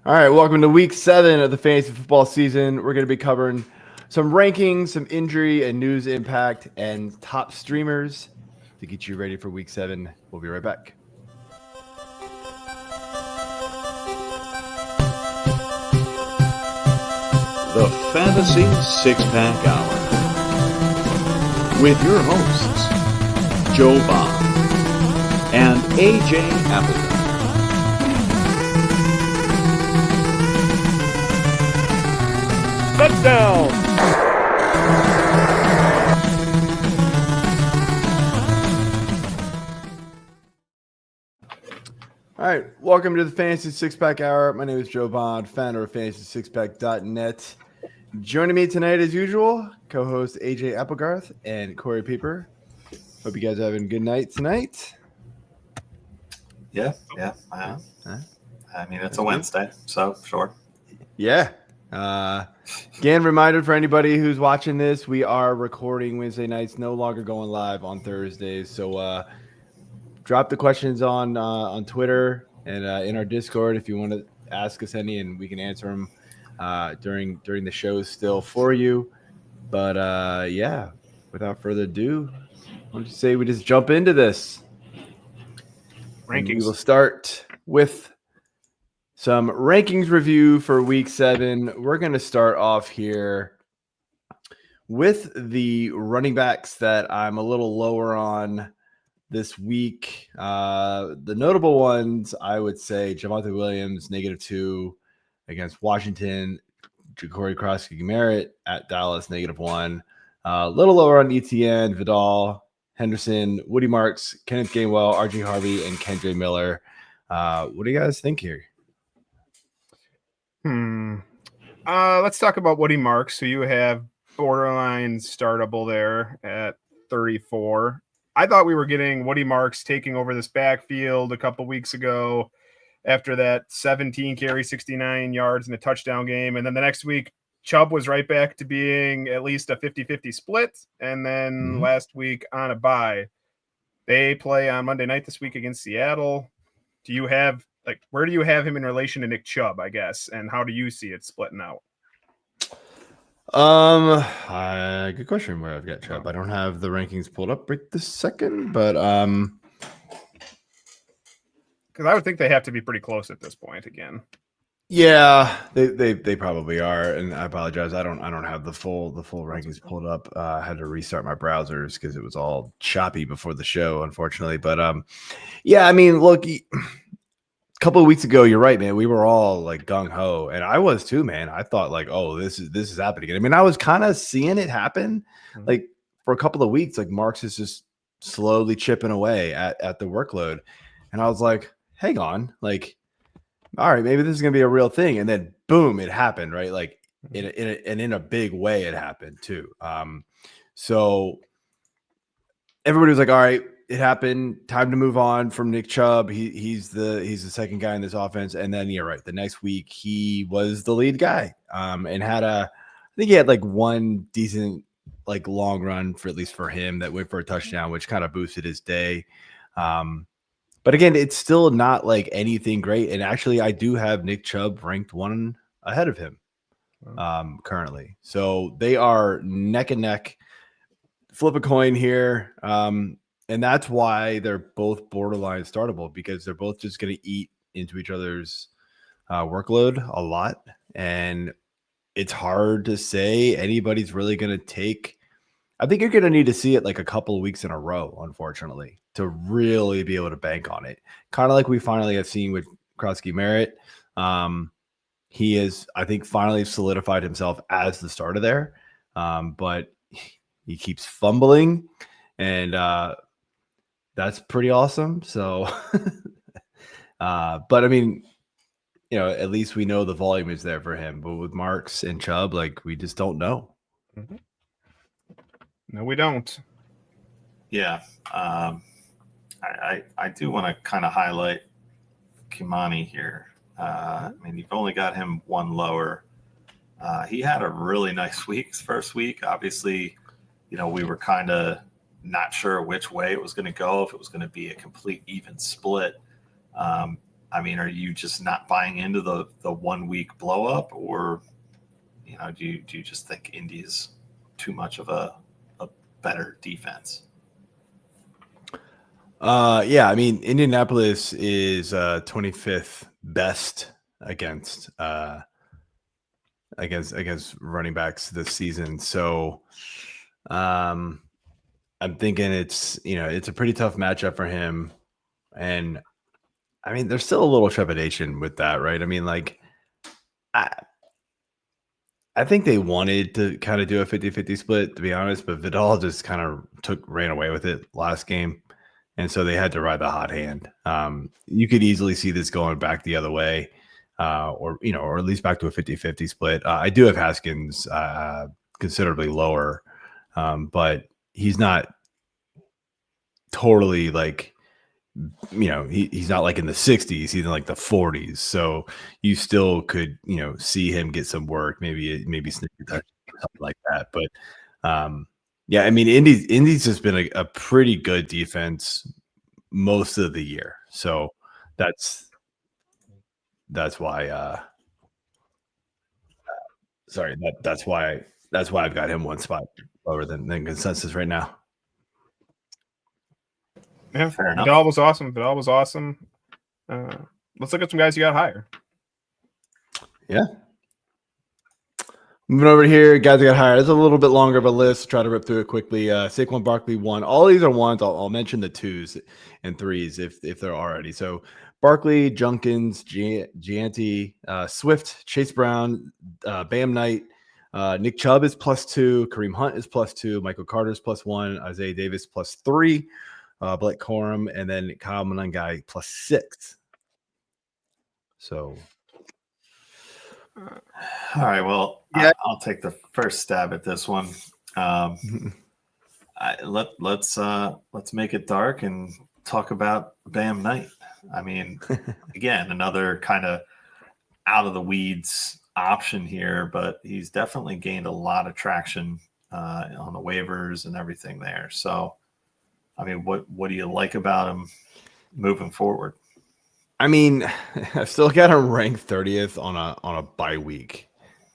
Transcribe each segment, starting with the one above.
All right, welcome to week 7 of the fantasy football season. We're going to be covering some rankings, some injury and news impact, and top streamers to get you ready for week 7. We'll be right back. The Fantasy Six-Pack Hour with your hosts, Joe Bob and AJ Applegarth. Touchdown! All right, welcome to the Fantasy Six-Pack Hour. My name is Joe Bond, founder of FantasySixPack.net. Joining me tonight, as usual, co-host AJ Applegarth and Corey Pieper. Hope you guys are having a good night tonight. Yeah. I mean, it's a Wednesday, so sure. Yeah. Again, reminder for anybody who's watching this, we are recording Wednesday nights, no longer going live on Thursdays. So drop the questions on Twitter and in our Discord if you want to ask us any, and we can answer them during the show still for you. But yeah, without further ado, why don't you say we just jump into this? Rankings. We will start with some rankings review for week 7. We're going to start off here with the running backs that I'm a little lower on this week. The notable ones, I would say Javonte Williams, -2 against Washington. Ja'Cory Crosby-Merritt at Dallas, -1. A little lower on ETN, Vidal, Henderson, Woody Marks, Kenneth Gainwell, RJ Harvey, and Kendre Miller. What do you guys think here? Let's talk about Woody Marks, who you have borderline startable there at 34. I thought we were getting Woody Marks taking over this backfield a couple weeks ago after that 17 carry, 69 yards in a touchdown game. And then the next week, Chubb was right back to being at least a 50-50 split. And then last week on a bye, they play on Monday night this week against Seattle. Do you have where do you have him in relation to Nick Chubb, I guess, and how do you see it splitting out? Good question where I've got Chubb. I don't have the rankings pulled up right this second, but because I would think they have to be pretty close at this point again. Yeah, they probably are, and I apologize. I don't have the full rankings pulled up. I had to restart my browsers because it was all choppy before the show, unfortunately. But yeah, I mean, look. A couple of weeks ago, you're right, man. We were all like gung ho, and I was too, man. I thought like, oh, this is happening. I mean, I was kind of seeing it happen, like for a couple of weeks. Like Marks is just slowly chipping away at the workload, and I was like, hang on, like, all right, maybe this is gonna be a real thing. And then boom, it happened, right? Like in a big way, it happened too. So everybody was like, all right. It happened. Time to move on from Nick Chubb. He's the second guy in this offense. And then you're right. The next week he was the lead guy. And I think he had like one decent like long run for at least for him that went for a touchdown, which kind of boosted his day. But again, it's still not like anything great. And actually, I do have Nick Chubb ranked one ahead of him currently. So they are neck and neck. Flip a coin here. And that's why they're both borderline startable, because they're both just going to eat into each other's workload a lot. And it's hard to say anybody's really going to take. I think you're going to need to see it like a couple of weeks in a row, unfortunately, to really be able to bank on it. Kind of like we finally have seen with Crosby-Merritt. He is, I think, finally solidified himself as the starter there. But he keeps fumbling, and that's pretty awesome. So, but I mean, you know, at least we know the volume is there for him. But with Marks and Chubb, like, we just don't know. No, we don't. Yeah. I do want to kind of highlight Kimani here. I mean, you've only got him one lower. He had a really nice week, first week. Obviously, you know, we were kind of not sure which way it was going to go, if it was going to be a complete even split. I mean, are you just not buying into the 1 week blow up, or do you just think Indy's too much of a better defense? Yeah, I mean, Indianapolis is 25th best against running backs this season. So I'm thinking it's a pretty tough matchup for him. And I mean, there's still a little trepidation with that, right? I mean, like I think they wanted to kind of do a 50-50 split, to be honest, but Vidal just kind of ran away with it last game. And so they had to ride the hot hand. You could easily see this going back the other way, or at least back to a 50-50 split. I do have Haskins considerably lower, but he's not totally like, he's not like in the 60s, he's in like the 40s. So you still could, see him get some work, maybe sneak a touch or something like that. But yeah, I mean, Indy's just been a pretty good defense most of the year. So that's why that's why I've got him one spot lower than consensus right now. Yeah, Fair enough. Vidal was awesome. Let's look at some guys you got higher. Yeah. Moving over here, guys that got higher. It's a little bit longer of a list. Try to rip through it quickly. Saquon Barkley 1. All these are 1s. I'll mention the 2s and 3s if they're already. So Barkley, Junkins, Gianti, Swift, Chase Brown, Bam Knight, Nick Chubb is +2, Kareem Hunt is +2, Michael Carter is +1, Isaiah Davis +3, Blake Corum, and then Kyle Monangai +6. So, all right. Well, yeah. I'll take the first stab at this one. Let's make it dark and talk about Bam Knight. I mean, again, another kind of out of the weeds option here, but he's definitely gained a lot of traction on the waivers and everything there. So, I mean, what do you like about him moving forward? I mean, I've still got him ranked 30th on a bye week,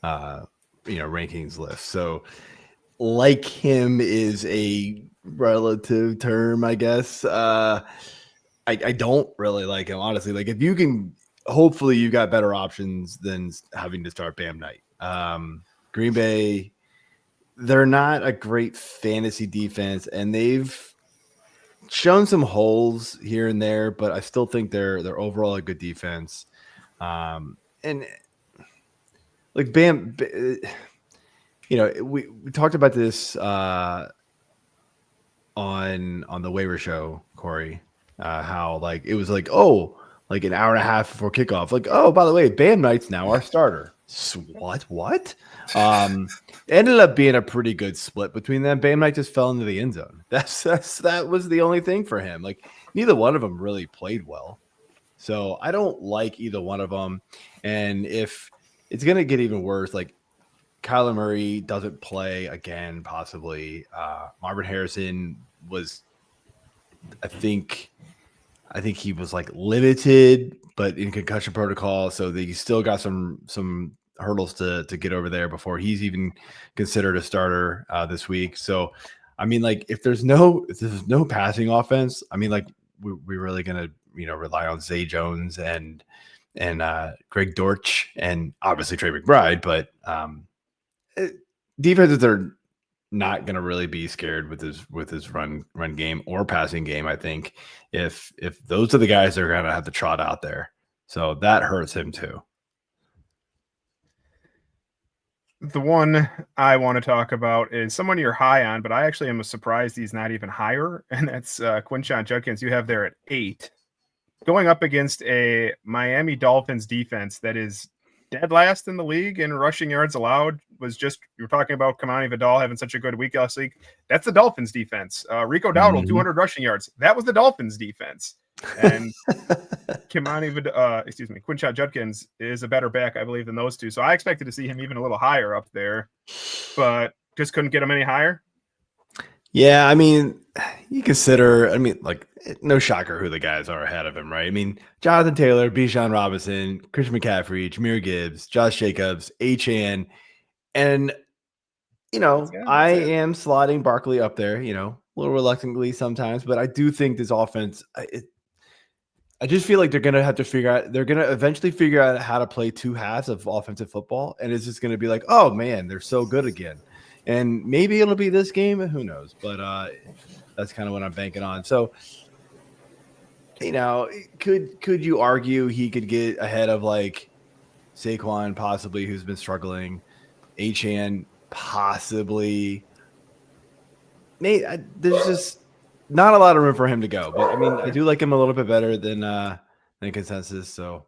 rankings list. So, like him is a relative term, I guess. I don't really like him, honestly. Like, if you can, hopefully you've got better options than having to start Bam Knight. Green Bay, they're not a great fantasy defense, and they've shown some holes here and there, but I still think they're overall a good defense. And like Bam, we talked about this on the waiver show, Corey, how like it was like, oh, like an hour and a half before kickoff, like, oh, by the way, Bam Knight's now our starter. What? Ended up being a pretty good split between them. Bam Knight just fell into the end zone. That was the only thing for him. Like, neither one of them really played well. So I don't like either one of them. And if it's going to get even worse, like Kyler Murray doesn't play again, possibly. Marvin Harrison was, I think he was like limited, but in concussion protocol. So they still got some hurdles to get over there before he's even considered a starter this week. So, I mean, like if there's no passing offense, I mean, like we're really gonna rely on Zay Jones and Greg Dortch and obviously Trey McBride, but defenses are not gonna really be scared with his run game or passing game. I think if those are the guys that are gonna have to trot out there, so that hurts him too. The one I want to talk about is someone you're high on, but I actually am surprised he's not even higher, and that's Kayshon Judkins. You have there at 8, going up against a Miami Dolphins defense that is dead last in the league in rushing yards allowed. You were talking about Kamani Vidal having such a good week last week. That's the Dolphins defense. Rico Dowdle, 200 rushing yards. That was the Dolphins defense. And Kayshon Judkins is a better back, I believe, than those two. So I expected to see him even a little higher up there, but just couldn't get him any higher. Yeah, I mean, you consider, I mean, like, no shocker who the guys are ahead of him, right? I mean, Jonathan Taylor, Bijan Robinson, Christian McCaffrey, Jameer Gibbs, Josh Jacobs, Achan, and, I am slotting Barkley up there, a little reluctantly sometimes, but I do think this offense, I just feel like they're going to have to they're going to eventually figure out how to play two halves of offensive football. And it's just going to be like, oh man, they're so good again. And maybe it'll be this game. Who knows? But that's kind of what I'm banking on. So, could you argue he could get ahead of like Saquon possibly, who's been struggling, Achan possibly. There's just not a lot of room for him to go, but I mean, I do like him a little bit better than consensus. So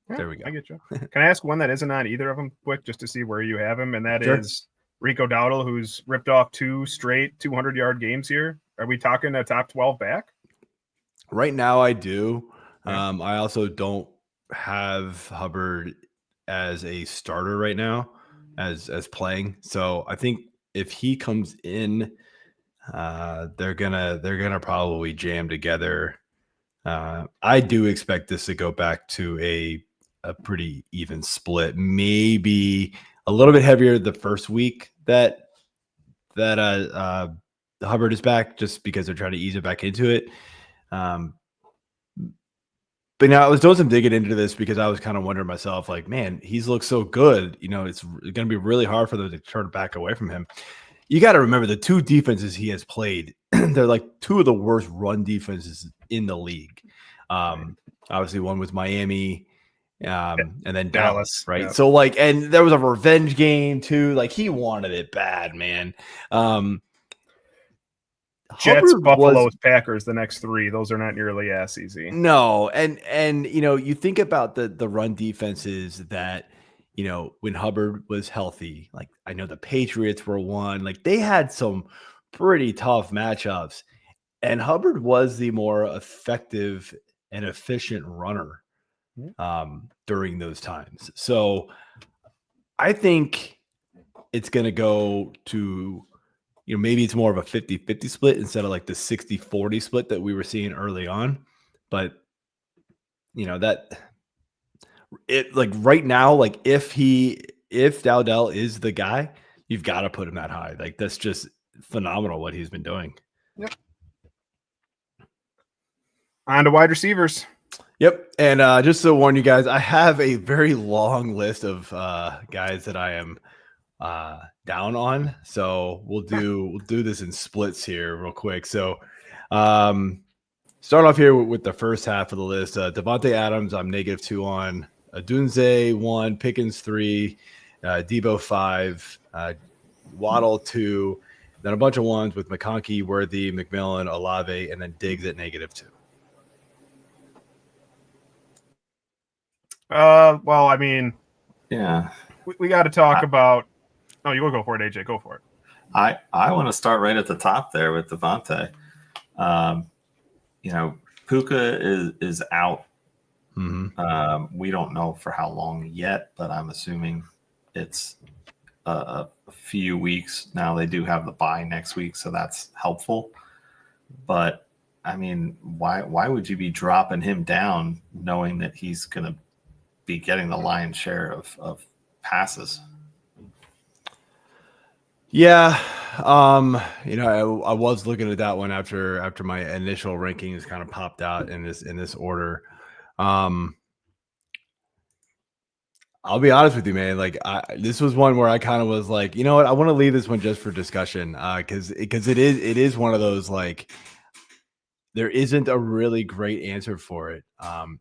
there we go. I get you. Can I ask one that isn't on either of them quick, just to see where you have him? And that Sure. is Rico Dowdle, who's ripped off 2 straight 200-yard games here. Are we talking a top 12 back? Right now, I do. Yeah. I also don't have Hubbard as a starter right now, as playing. So I think if he comes in, they're gonna probably jam together. I do expect this to go back to a pretty even split, maybe a little bit heavier the first week that Hubbard is back, just because they're trying to ease it back into it. But now I was doing some digging into this because I was kind of wondering myself, like, man, he's looked so good. It's going to be really hard for them to turn back away from him. You got to remember the 2 defenses he has played. They're like 2 of the worst run defenses in the league. Obviously, one was Miami, and then Dallas, right? Yeah. So, like, and there was a revenge game too. Like, he wanted it bad, man. Jets, Hubbard Buffaloes, Packers, the next 3. Those are not nearly as easy. No, and you think about the run defenses that, when Hubbard was healthy, like I know the Patriots were one, like they had some pretty tough matchups, and Hubbard was the more effective and efficient runner during those times. So I think it's going to go to, maybe it's more of a 50-50 split instead of like the 60-40 split that we were seeing early on. But, that it, like right now, like if Dowdell is the guy, you've got to put him that high. Like that's just phenomenal what he's been doing. Yep. On to wide receivers. Yep. And just to warn you guys, I have a very long list of guys that I am down on. So we'll do this in splits here real quick. So start off here with the first half of the list. Devontae Adams, I'm -2 on. Adunze 1, Pickens 3, Debo 5, Waddle 2, then a bunch of ones with McConkey, Worthy, McMillan, Olave, and then Diggs at -2. Well, I mean, Yeah. we got to talk about. No, you will go for it, AJ. Go for it. I want to start right at the top there with Devontae. Puka is out. Mm-hmm. We don't know for how long yet, but I'm assuming it's a few weeks. Now they do have the bye next week, so that's helpful. But I mean, why would you be dropping him down knowing that he's going to be getting the lion's share of passes? Yeah. I was looking at that one after my initial rankings kind of popped out in this order. I'll be honest with you, man. Like this was one where I kind of was like, you know what? I want to leave this one just for discussion. Because it is one of those, like, there isn't a really great answer for it.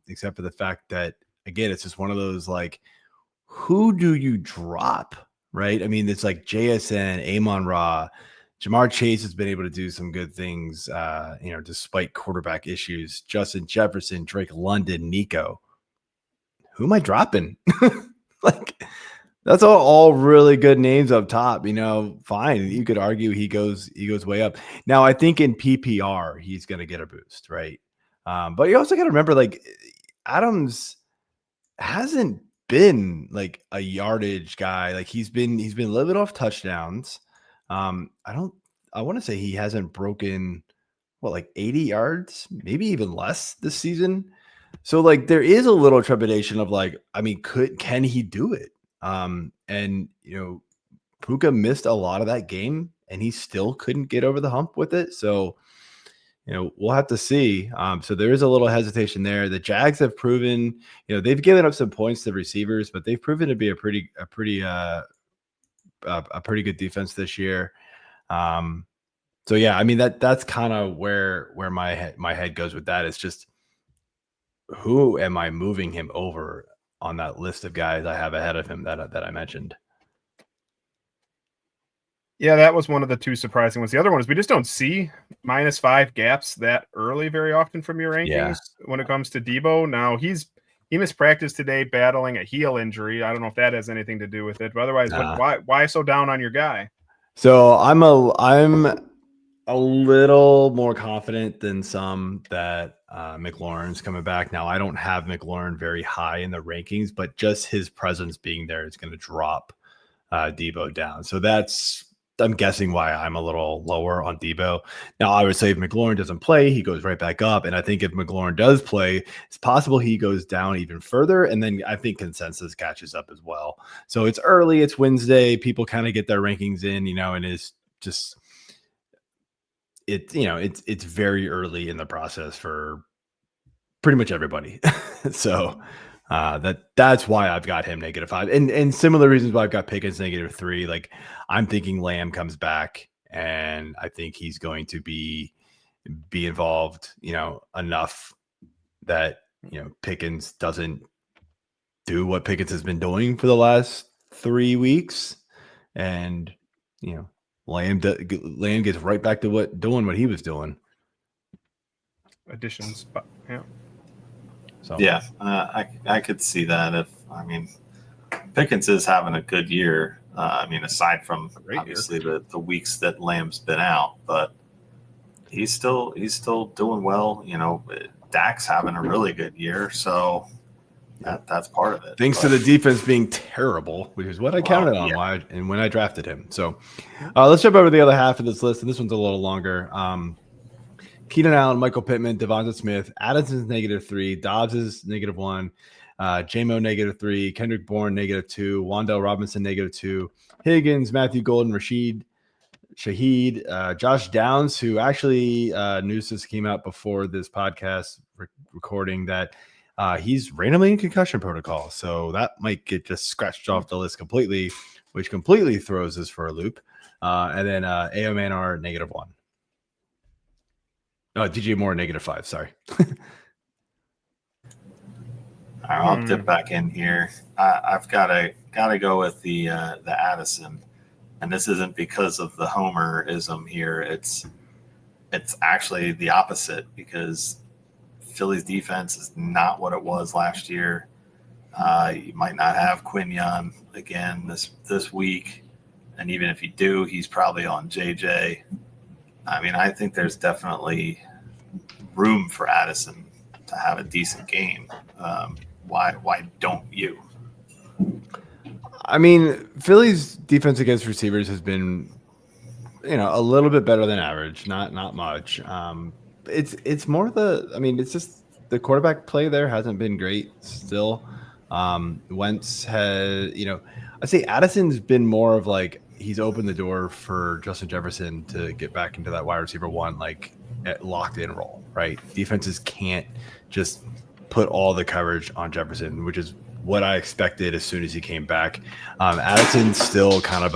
Except for the fact that, again, it's just one of those, like, who do you drop? Right. I mean, it's like JSN, Amon-Ra, Jamar Chase has been able to do some good things, despite quarterback issues. Justin Jefferson, Drake London, Nico. Who am I dropping? Like, that's all really good names up top. Fine. You could argue he goes way up. Now, I think in PPR, he's going to get a boost, right? But you also got to remember, like, Adams hasn't been like a yardage guy. Like he's been living off touchdowns. I I want to say he hasn't broken like 80 yards, maybe even less this season. So like there is a little trepidation of like, I mean, can he do it? And Puka missed a lot of that game and he still couldn't get over the hump with it. So, we'll have to see. So there is a little hesitation there. The Jags have proven, they've given up some points to receivers, but they've proven to be a pretty good defense this year. So yeah, I mean that's kind of where my head goes with that. It's just, who am I moving him over on that list of guys I have ahead of him that I mentioned? Yeah, that was one of the two surprising ones. The other one is we just don't see -5 gaps that early very often from your rankings when it comes to Debo. Now he missed practice today battling a heel injury. I don't know if that has anything to do with it, but otherwise, why so down on your guy? So I'm a little more confident than some that McLaurin's coming back. Now, I don't have McLaurin very high in the rankings, but just his presence being there is going to drop Debo down. So I'm guessing why I'm a little lower on Debo. Now, I would say if McLaurin doesn't play, he goes right back up. And I think if McLaurin does play, it's possible he goes down even further. And then I think consensus catches up as well. So it's early. It's Wednesday. People kind of get their rankings in, and it's just it's very early in the process for pretty much everybody. So that's why I've got him -5, and similar reasons why I've got Pickens -3. Like I'm thinking Lamb comes back, and I think he's going to be involved, enough that Pickens doesn't do what Pickens has been doing for the last 3 weeks, and Lamb gets right back to doing what he was doing. Additions, but yeah. So yeah, I could see that. Pickens is having a good year. Aside from obviously the weeks that Lamb's been out, but he's still doing well. Dak's having a really good year, so that's part of it. Thanks to the defense being terrible, which is what I counted on when I drafted him. So let's jump over to the other half of this list, and this one's a little longer. Keenan Allen, Michael Pittman, Devonta Smith, Addison's -3, Dobbs is -1, J-Mo -3, Kendrick Bourne -2, Wan'Dale Robinson -2, Higgins, Matthew Golden, Rashid Shaheed, Josh Downs, who actually news just came out before this podcast recording that he's randomly in concussion protocol. So that might get just scratched off the list completely, which completely throws us for a loop. And then A.O. Manar -1. Oh, DJ Moore -5. Sorry. I'll dip back in here. I've got to go with the Addison, and this isn't because of the homerism here. It's actually the opposite, because Philly's defense is not what it was last year. You might not have Quinyon again this week, and even if you do, he's probably on JJ. I think there's definitely room for Addison to have a decent game. Why don't you? Philly's defense against receivers has been, a little bit better than average, not much. It's more it's just the quarterback play there hasn't been great still. Wentz has, I'd say Addison's been more of like, he's opened the door for Justin Jefferson to get back into that wide receiver one, like locked in role, right? Defenses can't just put all the coverage on Jefferson, which is what I expected as soon as he came back. Addison's still kind of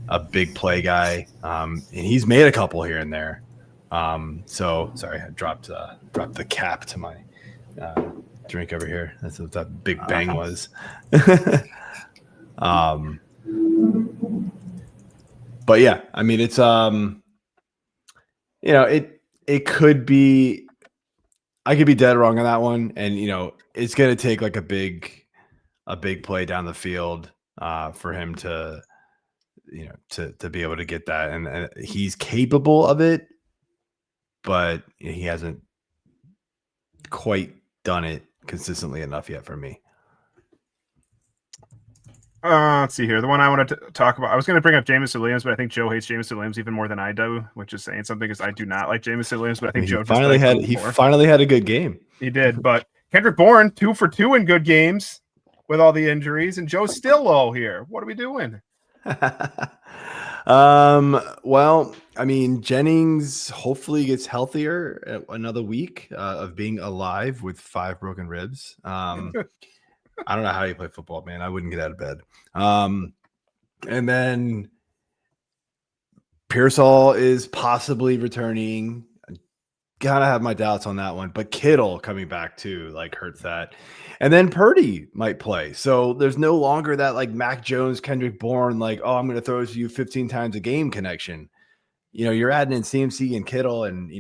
a big play guy, and he's made a couple here and there. So sorry, I dropped the cap to my drink over here. That's what that big bang was. But yeah, it's it could be, I could be dead wrong on that one, and it's gonna take like a big play down the field for him to to be able to get that, and he's capable of it, but he hasn't quite done it consistently enough yet for me. Let's see here. The one I wanted to talk about, I was going to bring up Jameson Williams, but I think Joe hates Jameson Williams even more than I do, which is saying something because I do not like Jameson Williams, but I think Joe finally had a good game. He did, but Kendrick Bourne 2 for 2 in good games with all the injuries, and Joe's still low here. What are we doing? Well, I mean, Jennings hopefully gets healthier another week of being alive with 5 broken ribs. I don't know how you play football, man. I wouldn't get out of bed. And then Pearsall is possibly returning. Gotta have my doubts on that one, but Kittle coming back too, like, hurts that. And then Purdy might play. So there's no longer that like Mac Jones, Kendrick Bourne, like, oh, I'm going to throw it to you 15 times a game connection. You're adding in CMC and Kittle and,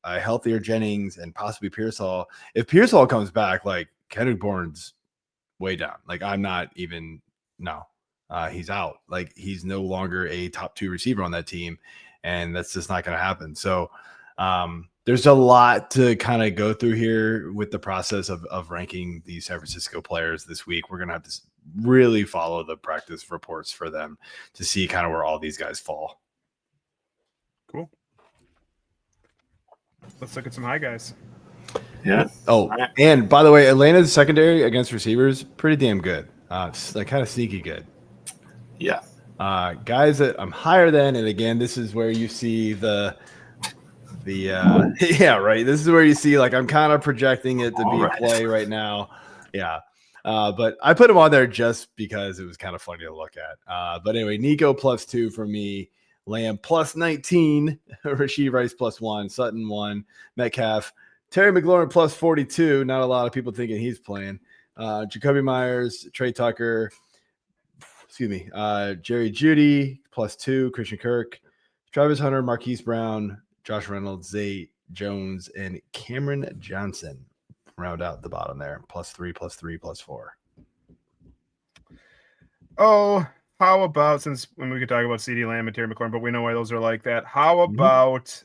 a healthier Jennings and possibly Pearsall. If Pearsall comes back, like, Kendrick Bourne's way down. Like, I'm not even, no, he's out. Like, he's no longer a top 2 receiver on that team. And that's just not going to happen. So, there's a lot to kind of go through here with the process of ranking these San Francisco players this week. We're going to have to really follow the practice reports for them to see kind of where all these guys fall. Cool. Let's look at some high guys. Yeah. Oh, and by the way, Atlanta's secondary against receivers, pretty damn good. Like, kind of sneaky good. Yeah. Guys that I'm higher than, and again, this is where you see the yeah, right. This is where you see, like, I'm kind of projecting it to be a play right now. Yeah. But I put him on there just because it was kind of funny to look at. But anyway, Nico +2 for me, Lamb +19, Rashee Rice +1, Sutton 1, Metcalf, Terry McLaurin +42. Not a lot of people thinking he's playing. Jacoby Myers, Trey Tucker, Jerry Jeudy +2, Christian Kirk, Travis Hunter, Marquise Brown, Josh Reynolds, Zay Jones, and Cameron Johnson round out the bottom there. +3, +3, +4. Oh, how about, since when we could talk about CeeDee Lamb and Terry McLaurin, but we know why those are like that. How about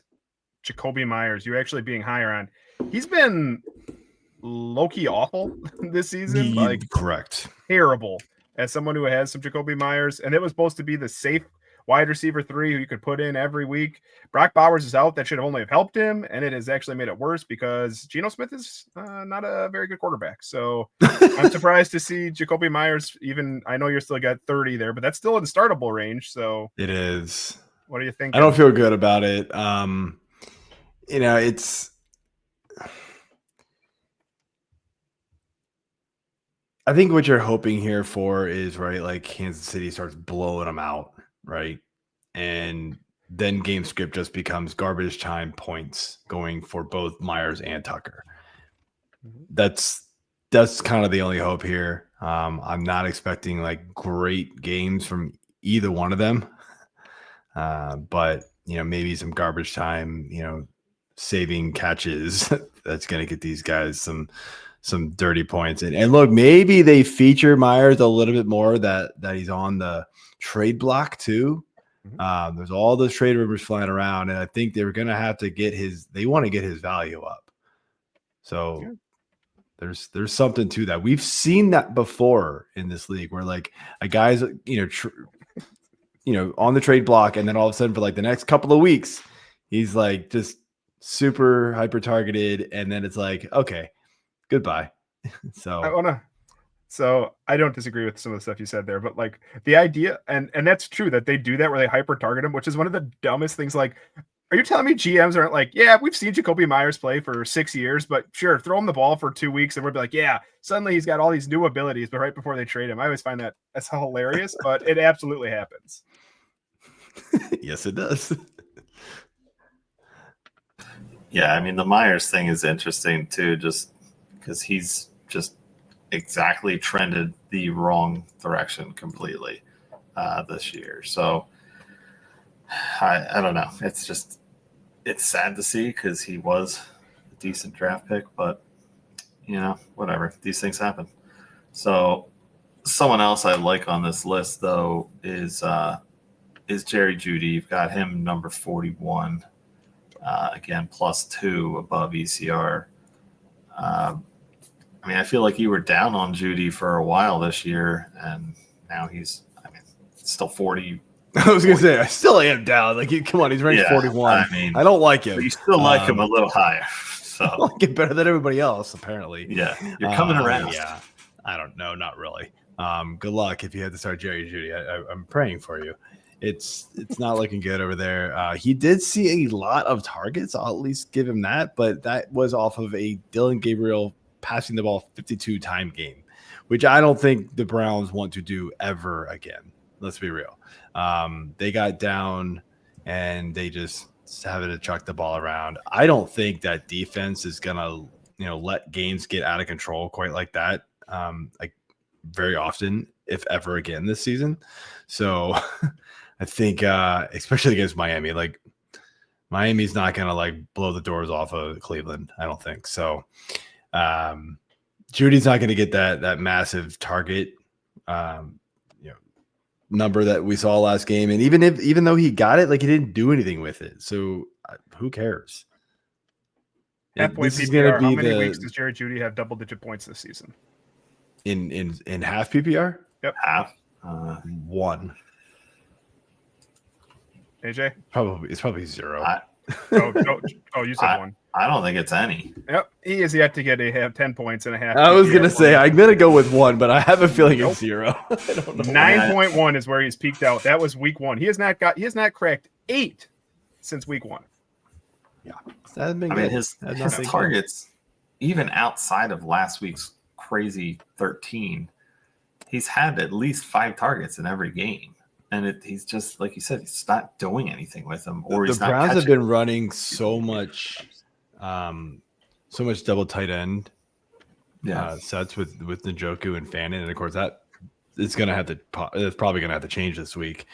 Jacoby Myers? You actually being higher on. He's been low-key awful this season. Like, correct. Terrible. As someone who has some Jacoby Myers, and it was supposed to be the safe wide receiver 3 who you could put in every week. Brock Bowers is out. That should have only have helped him, and it has actually made it worse because Geno Smith is not a very good quarterback. So I'm surprised to see Jacoby Myers even. I know you're still got 30 there, but that's still in the startable range. So it is. What do you think? I don't feel good about it. It's. I think what you're hoping here for is, right, like, Kansas City starts blowing them out, right? And then game script just becomes garbage time points going for both Myers and Tucker. That's kind of the only hope here. I'm not expecting like great games from either one of them. But maybe some garbage time, saving catches that's going to get these guys some dirty points. And look, maybe they feature Myers a little bit more that he's on the trade block too. There's all those trade rumors flying around, and I think they're going to have to they want to get his value up. So there's something to that. We've seen that before in this league where, like, a guy's, on the trade block, and then all of a sudden for like the next couple of weeks, he's like just super hyper targeted. And then it's like, okay, goodbye. So I don't disagree with some of the stuff you said there, but like the idea, and that's true that they do that where they hyper target him, which is one of the dumbest things. Like, are you telling me GMs aren't like, yeah, we've seen Jacoby Myers play for 6 years, but sure, throw him the ball for 2 weeks and we'll be like, yeah, suddenly he's got all these new abilities, but right before they trade him. I always find that that's hilarious, but it absolutely happens. Yes, it does. Yeah, I mean, the Myers thing is interesting too, just because he's just exactly trended the wrong direction completely this year. So I don't know. It's sad to see because he was a decent draft pick, but whatever. These things happen. So someone else I like on this list though is Jerry Jeudy. You've got him number 41. Again, +2 above ECR. I mean, I feel like you were down on Jeudy for a while this year, and now he's, I mean, still 40. I was going to say, I still am down. Like, come on, he's ranked 41. I mean, I don't like him. But you still like him a little higher. So I like it better than everybody else, apparently. Yeah, you're coming around. Yeah, I don't know, not really. Good luck if you had to start Jerry Jeudy. I'm praying for you. It's not looking good over there. He did see a lot of targets. I'll at least give him that, but that was off of a Dylan Gabriel passing the ball 52 time game, which I don't think the Browns want to do ever again. Let's be real. They got down and they just having to chuck the ball around. I don't think that defense is gonna, let games get out of control quite like that. Like very often, if ever again this season. So I think, especially against Miami, like Miami's not gonna like blow the doors off of Cleveland. I don't think so. Judy's not gonna get that massive target, number that we saw last game, and even though he got it, like he didn't do anything with it. So who cares? Halfway PPR. How many weeks does Jerry Jeudy have double-digit points this season? In half PPR? Yep. Half. One. AJ? It's probably zero. You said one. I don't think it's any. Yep, he is yet to get a 10 points and a half. I was gonna say I'm gonna go with one, but I have a feeling it's zero. I don't know. 9.1 is where he's peaked out. That was week 1. He has not cracked 8 since week 1. Yeah, that hasn't been I good. mean, his targets, even outside of last week's crazy 13, he's had at least 5 targets in every game. And he's just, like you said, he's not doing anything with them. Or the Browns have been running so much double tight end sets with Njjoku and Fannin. And, of course, that it's probably going to have to change this week,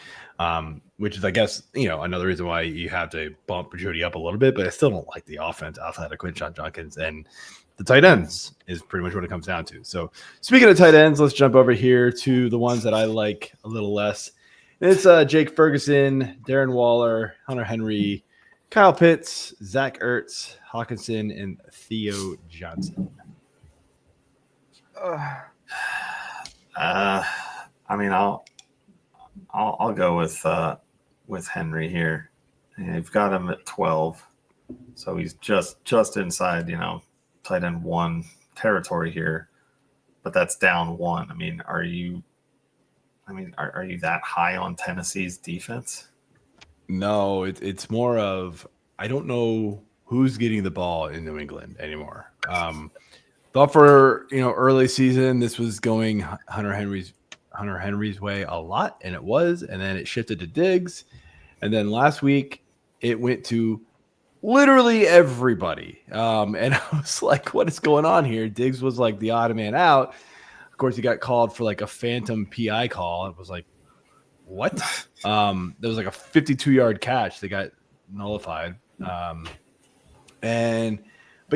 which is, I guess, another reason why you have to bump Jeudy up a little bit. But I still don't like the offense outside of Kayshon Boutte and the tight ends is pretty much what it comes down to. So, speaking of tight ends, let's jump over here to the ones that I like a little less. It's Jake Ferguson, Darren Waller, Hunter Henry, Kyle Pitts, Zach Ertz, Hawkinson, and Theo Johnson. I mean, I'll go with Henry here. You've got him at 12, so he's just inside tight end 1 territory here, but that's down 1. I mean, are you that high on Tennessee's defense? No, it's more of I don't know who's getting the ball in New England anymore. Thought for early season this was going Hunter Henry's way a lot, and it was, and then it shifted to Diggs, and then last week it went to literally everybody. And I was like, what is going on here? Diggs was like the odd man out. Of course, he got called for like a phantom PI call. It was like, what? There was like a 52-yard catch that got nullified. But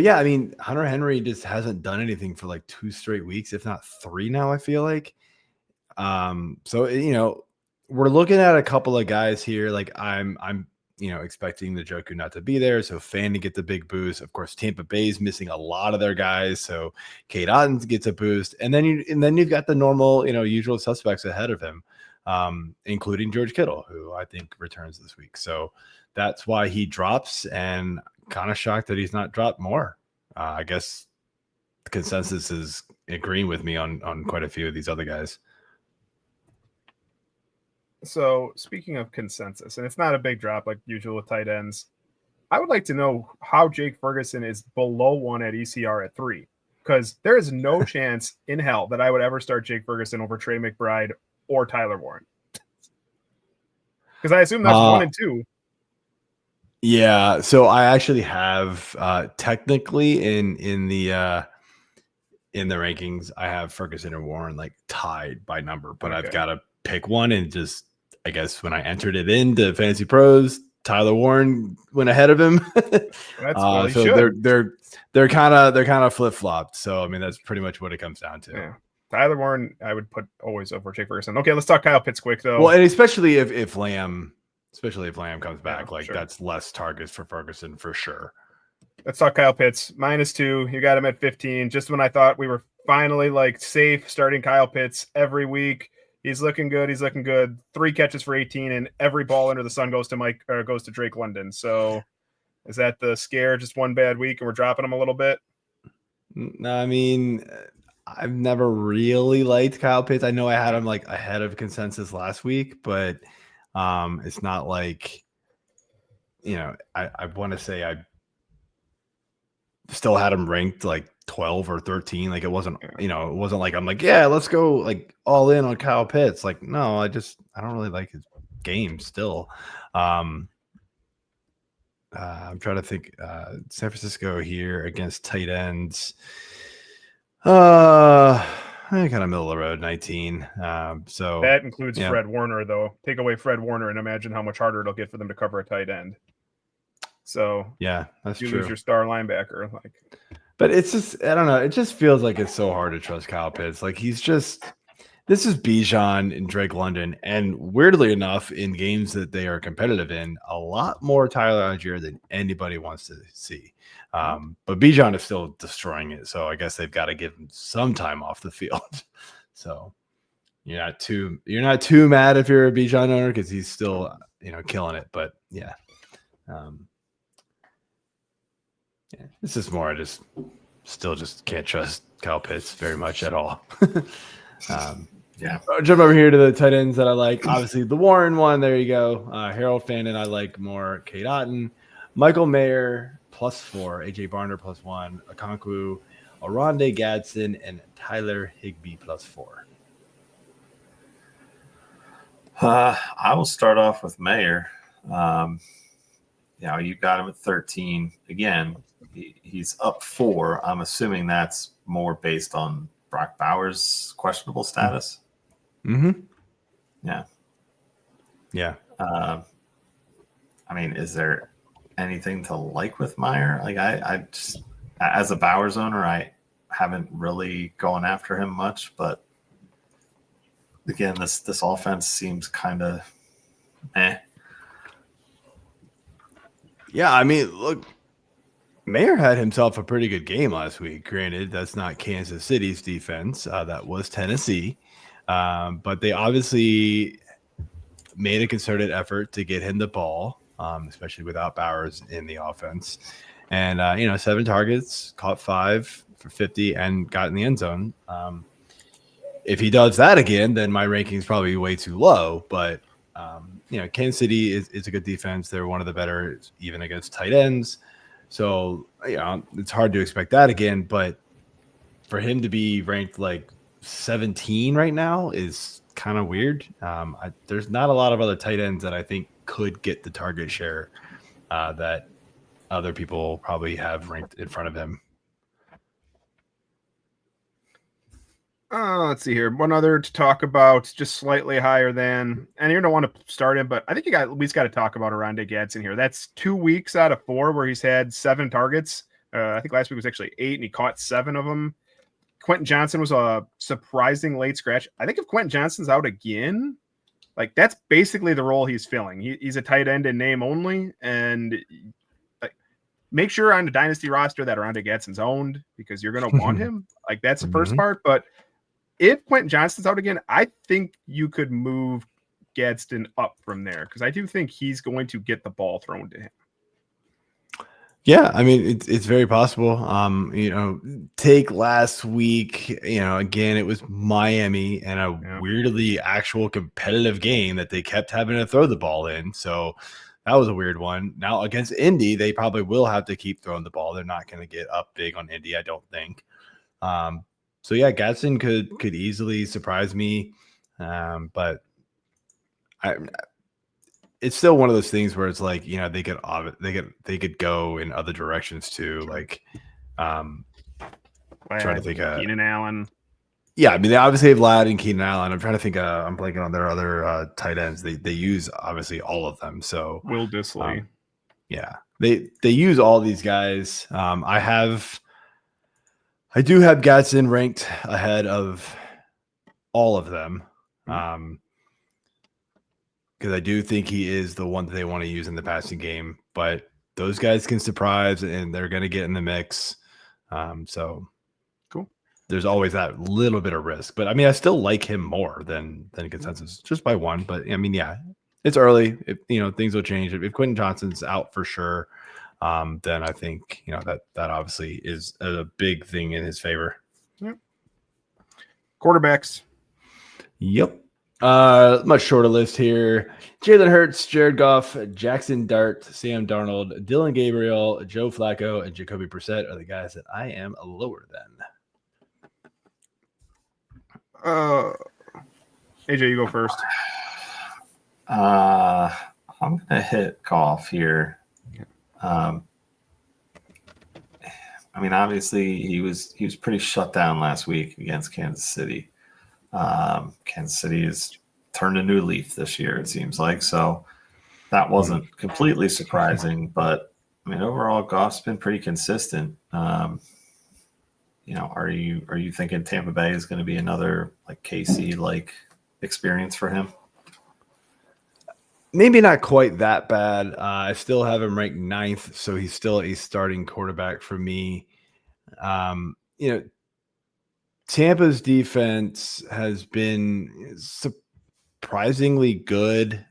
yeah, I mean, Hunter Henry just hasn't done anything for like 2 straight weeks, if not 3 now, I feel like. So, we're looking at a couple of guys here. Like I'm expecting the Njjoku not to be there. So Fannin to get the big boost. Of course, Tampa Bay's missing a lot of their guys. So Cade Otton gets a boost. And then you've got the normal, usual suspects ahead of him, including George Kittle, who I think returns this week. So that's why he drops, and kind of shocked that he's not dropped more. I guess the consensus is agreeing with me on quite a few of these other guys. So speaking of consensus, and it's not a big drop like usual with tight ends, I would like to know how Jake Ferguson is below 1 at ECR at 3, because there is no chance in hell that I would ever start Jake Ferguson over Trey McBride or Tyler Warren, because I assume that's 1 and 2. Yeah, so I actually have technically in the rankings, I have Ferguson and Warren like tied by number, but okay. I've got to pick one, and just I guess when I entered it into Fantasy Pros, Tyler Warren went ahead of him. So they're kind of flip flopped. So I mean that's pretty much what it comes down to. Yeah. Tyler Warren, I would put always over Jake Ferguson. Okay, let's talk Kyle Pitts quick though. Well, and especially if Lamb comes back, like sure. That's less targets for Ferguson for sure. Let's talk Kyle Pitts. -2. You got him at 15. Just when I thought we were finally like safe starting Kyle Pitts every week, He's looking good. He's looking good. 3 catches for 18, and every ball under the sun goes to Drake London. So is that the scare? Just one bad week, and we're dropping him a little bit? No, I mean, I've never really liked Kyle Pitts. I know I had him like ahead of consensus last week, but it's not like, I want to say I still had him ranked like 12 or 13. Like it wasn't, it wasn't like I'm like, yeah, let's go like all in on Kyle Pitts. Like, no, I don't really like his game still. I'm trying to think. San Francisco here against tight ends. Kind of middle of the road, 19. So that includes Fred Warner, though. Take away Fred Warner and imagine how much harder it'll get for them to cover a tight end. So yeah, that's you true. lose your star linebacker, but it's just, I don't know. It just feels like it's so hard to trust Kyle Pitts. Like this is Bijan and Drake London, and weirdly enough, in games that they are competitive in, a lot more Tyler Allgeier than anybody wants to see. But Bijan is still destroying it, so I guess they've got to give him some time off the field. So you're not too mad if you're a Bijan owner because he's still killing it. But yeah, this is more. I still can't trust Kyle Pitts very much at all. Yeah. I'll jump over here to the tight ends that I like. Obviously, the Warren one. There you go. Harold Fannin, I like more. Kate Otten, Michael Mayer +4, AJ Barner +1, Okonkwo, Oronde Gadsden, and Tyler Higbee +4. I will start off with Mayer. You got him at 13. Again, he's up 4. I'm assuming that's more based on Brock Bowers' questionable status. Mm-hmm. Yeah. Yeah. I mean, is there anything to like with Mayer? Like I just, as a Bowers owner, I haven't really gone after him much, but again, this offense seems kind of Yeah, I mean, look, Mayer had himself a pretty good game last week. Granted, that's not Kansas City's defense. That was Tennessee. But they obviously made a concerted effort to get him the ball, especially without Bowers in the offense. And, 7 targets, caught 5 for 50, and got in the end zone. If he does that again, then my ranking is probably way too low. But, Kansas City is a good defense. They're one of the better, even against tight ends. So, it's hard to expect that again. But for him to be ranked like 17 right now is kind of weird. There's not a lot of other tight ends that I think could get the target share that other people probably have ranked in front of him. Let's see here. One other to talk about, just slightly higher than, and you don't want to start him, but I think at least got to talk about Oronde Gadsden here. That's 2 weeks out of 4 where he's had 7 targets. I think last week was actually 8, and he caught 7 of them. Quentin Johnson was a surprising late scratch. I think if Quentin Johnson's out again, like that's basically the role he's filling. He's a tight end in name only, and make sure on the dynasty roster that Oronde Gadsden's owned because you're going to want him. Like that's the first part. But if Quentin Johnson's out again, I think you could move Gadsden up from there because I do think he's going to get the ball thrown to him. Yeah, I mean it's very possible. Take last week. Again, it was Miami and a weirdly actual competitive game that they kept having to throw the ball in. So that was a weird one. Now against Indy, they probably will have to keep throwing the ball. They're not going to get up big on Indy, I don't think. So yeah, Gadsden could easily surprise me, but it's still one of those things where it's like they could go in other directions too. Like, trying to think of Keenan Allen. Yeah, I mean they obviously have Ladd and Keenan Allen. I'm trying to think. I'm blanking on their other tight ends. They use obviously all of them. So Will Dissly. Yeah, they use all these guys. I do have Gadsden ranked ahead of all of them. Because I do think he is the one that they want to use in the passing game. But those guys can surprise, and they're going to get in the mix. So cool. there's always that little bit of risk. But I mean, I still like him more than consensus, just by one. But I mean, yeah, it's early. Things will change. If Quentin Johnston's out for sure, then I think that obviously is a big thing in his favor. Yep. Quarterbacks. Yep. Much shorter list here. Jalen Hurts, Jared Goff, Jaxon Dart, Sam Darnold, Dylan Gabriel, Joe Flacco, and Jacoby Brissett are the guys that I am lower than. AJ, you go first. I'm gonna hit Goff here. I mean, obviously he was pretty shut down last week against Kansas City. Kansas City has turned a new leaf this year, it seems like. So that wasn't completely surprising, but I mean, overall, Goff's been pretty consistent. Are you thinking Tampa Bay is going to be another like KC like experience for him? Maybe not quite that bad. I still have him ranked 9th, so he's still a starting quarterback for me. Tampa's defense has been surprisingly good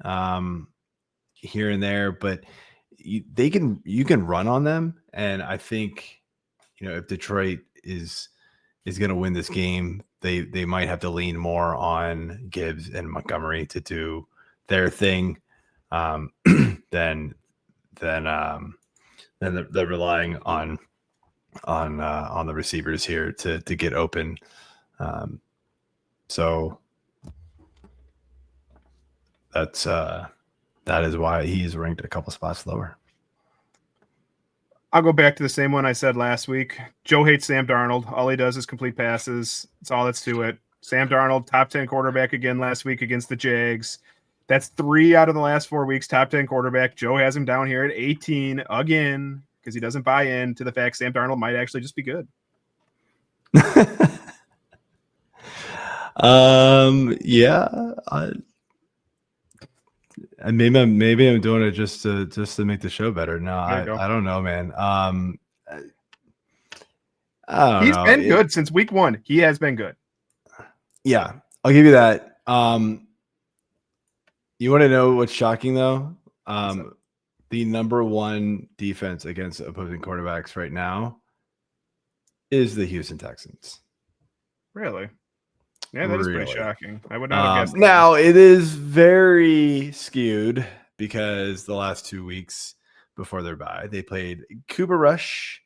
here and there, but you can run on them, and I think if Detroit is going to win this game, they might have to lean more on Gibbs and Montgomery to do their thing than they're relying on the receivers here to get open. So that is why he's ranked a couple spots lower. I'll go back to the same one I said last week. Joe hates Sam Darnold. All he does is complete passes. That's all that's to it. Sam Darnold, top 10 quarterback again last week against the Jags. That's 3 out of the last 4 weeks, top 10 quarterback. Joe has him down here at 18 again because he doesn't buy into the fact Sam Darnold might actually just be good. Maybe I'm doing it just to make the show better. No, I don't know, man. I don't He's know. been good since week 1. He has been good. Yeah, I'll give you that. You want to know what's shocking though? The number 1 defense against opposing quarterbacks right now is the Houston Texans. Really? Yeah, that is pretty shocking. I would not have guessed that. Now, it is very skewed because the last 2 weeks before their bye, they played Cooper Rush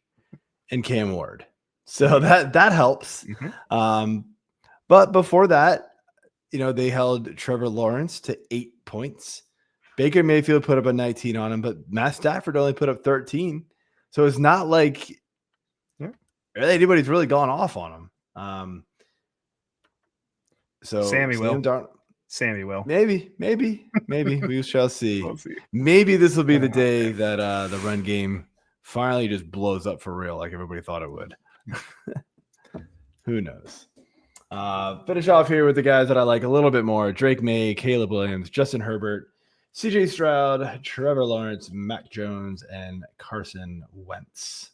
and Cam Ward. So that helps. Mm-hmm. But before that, they held Trevor Lawrence to 8 points. Baker Mayfield put up a 19 on him, but Matt Stafford only put up 13. So it's not like anybody's really gone off on him. So Sammy will. Maybe we shall see. We'll see. Maybe this will be the day that the run game finally just blows up for real, like everybody thought it would. Who knows? Finish off here with the guys that I like a little bit more: Drake May, Caleb Williams, Justin Herbert, CJ Stroud, Trevor Lawrence, Mac Jones, and Carson Wentz.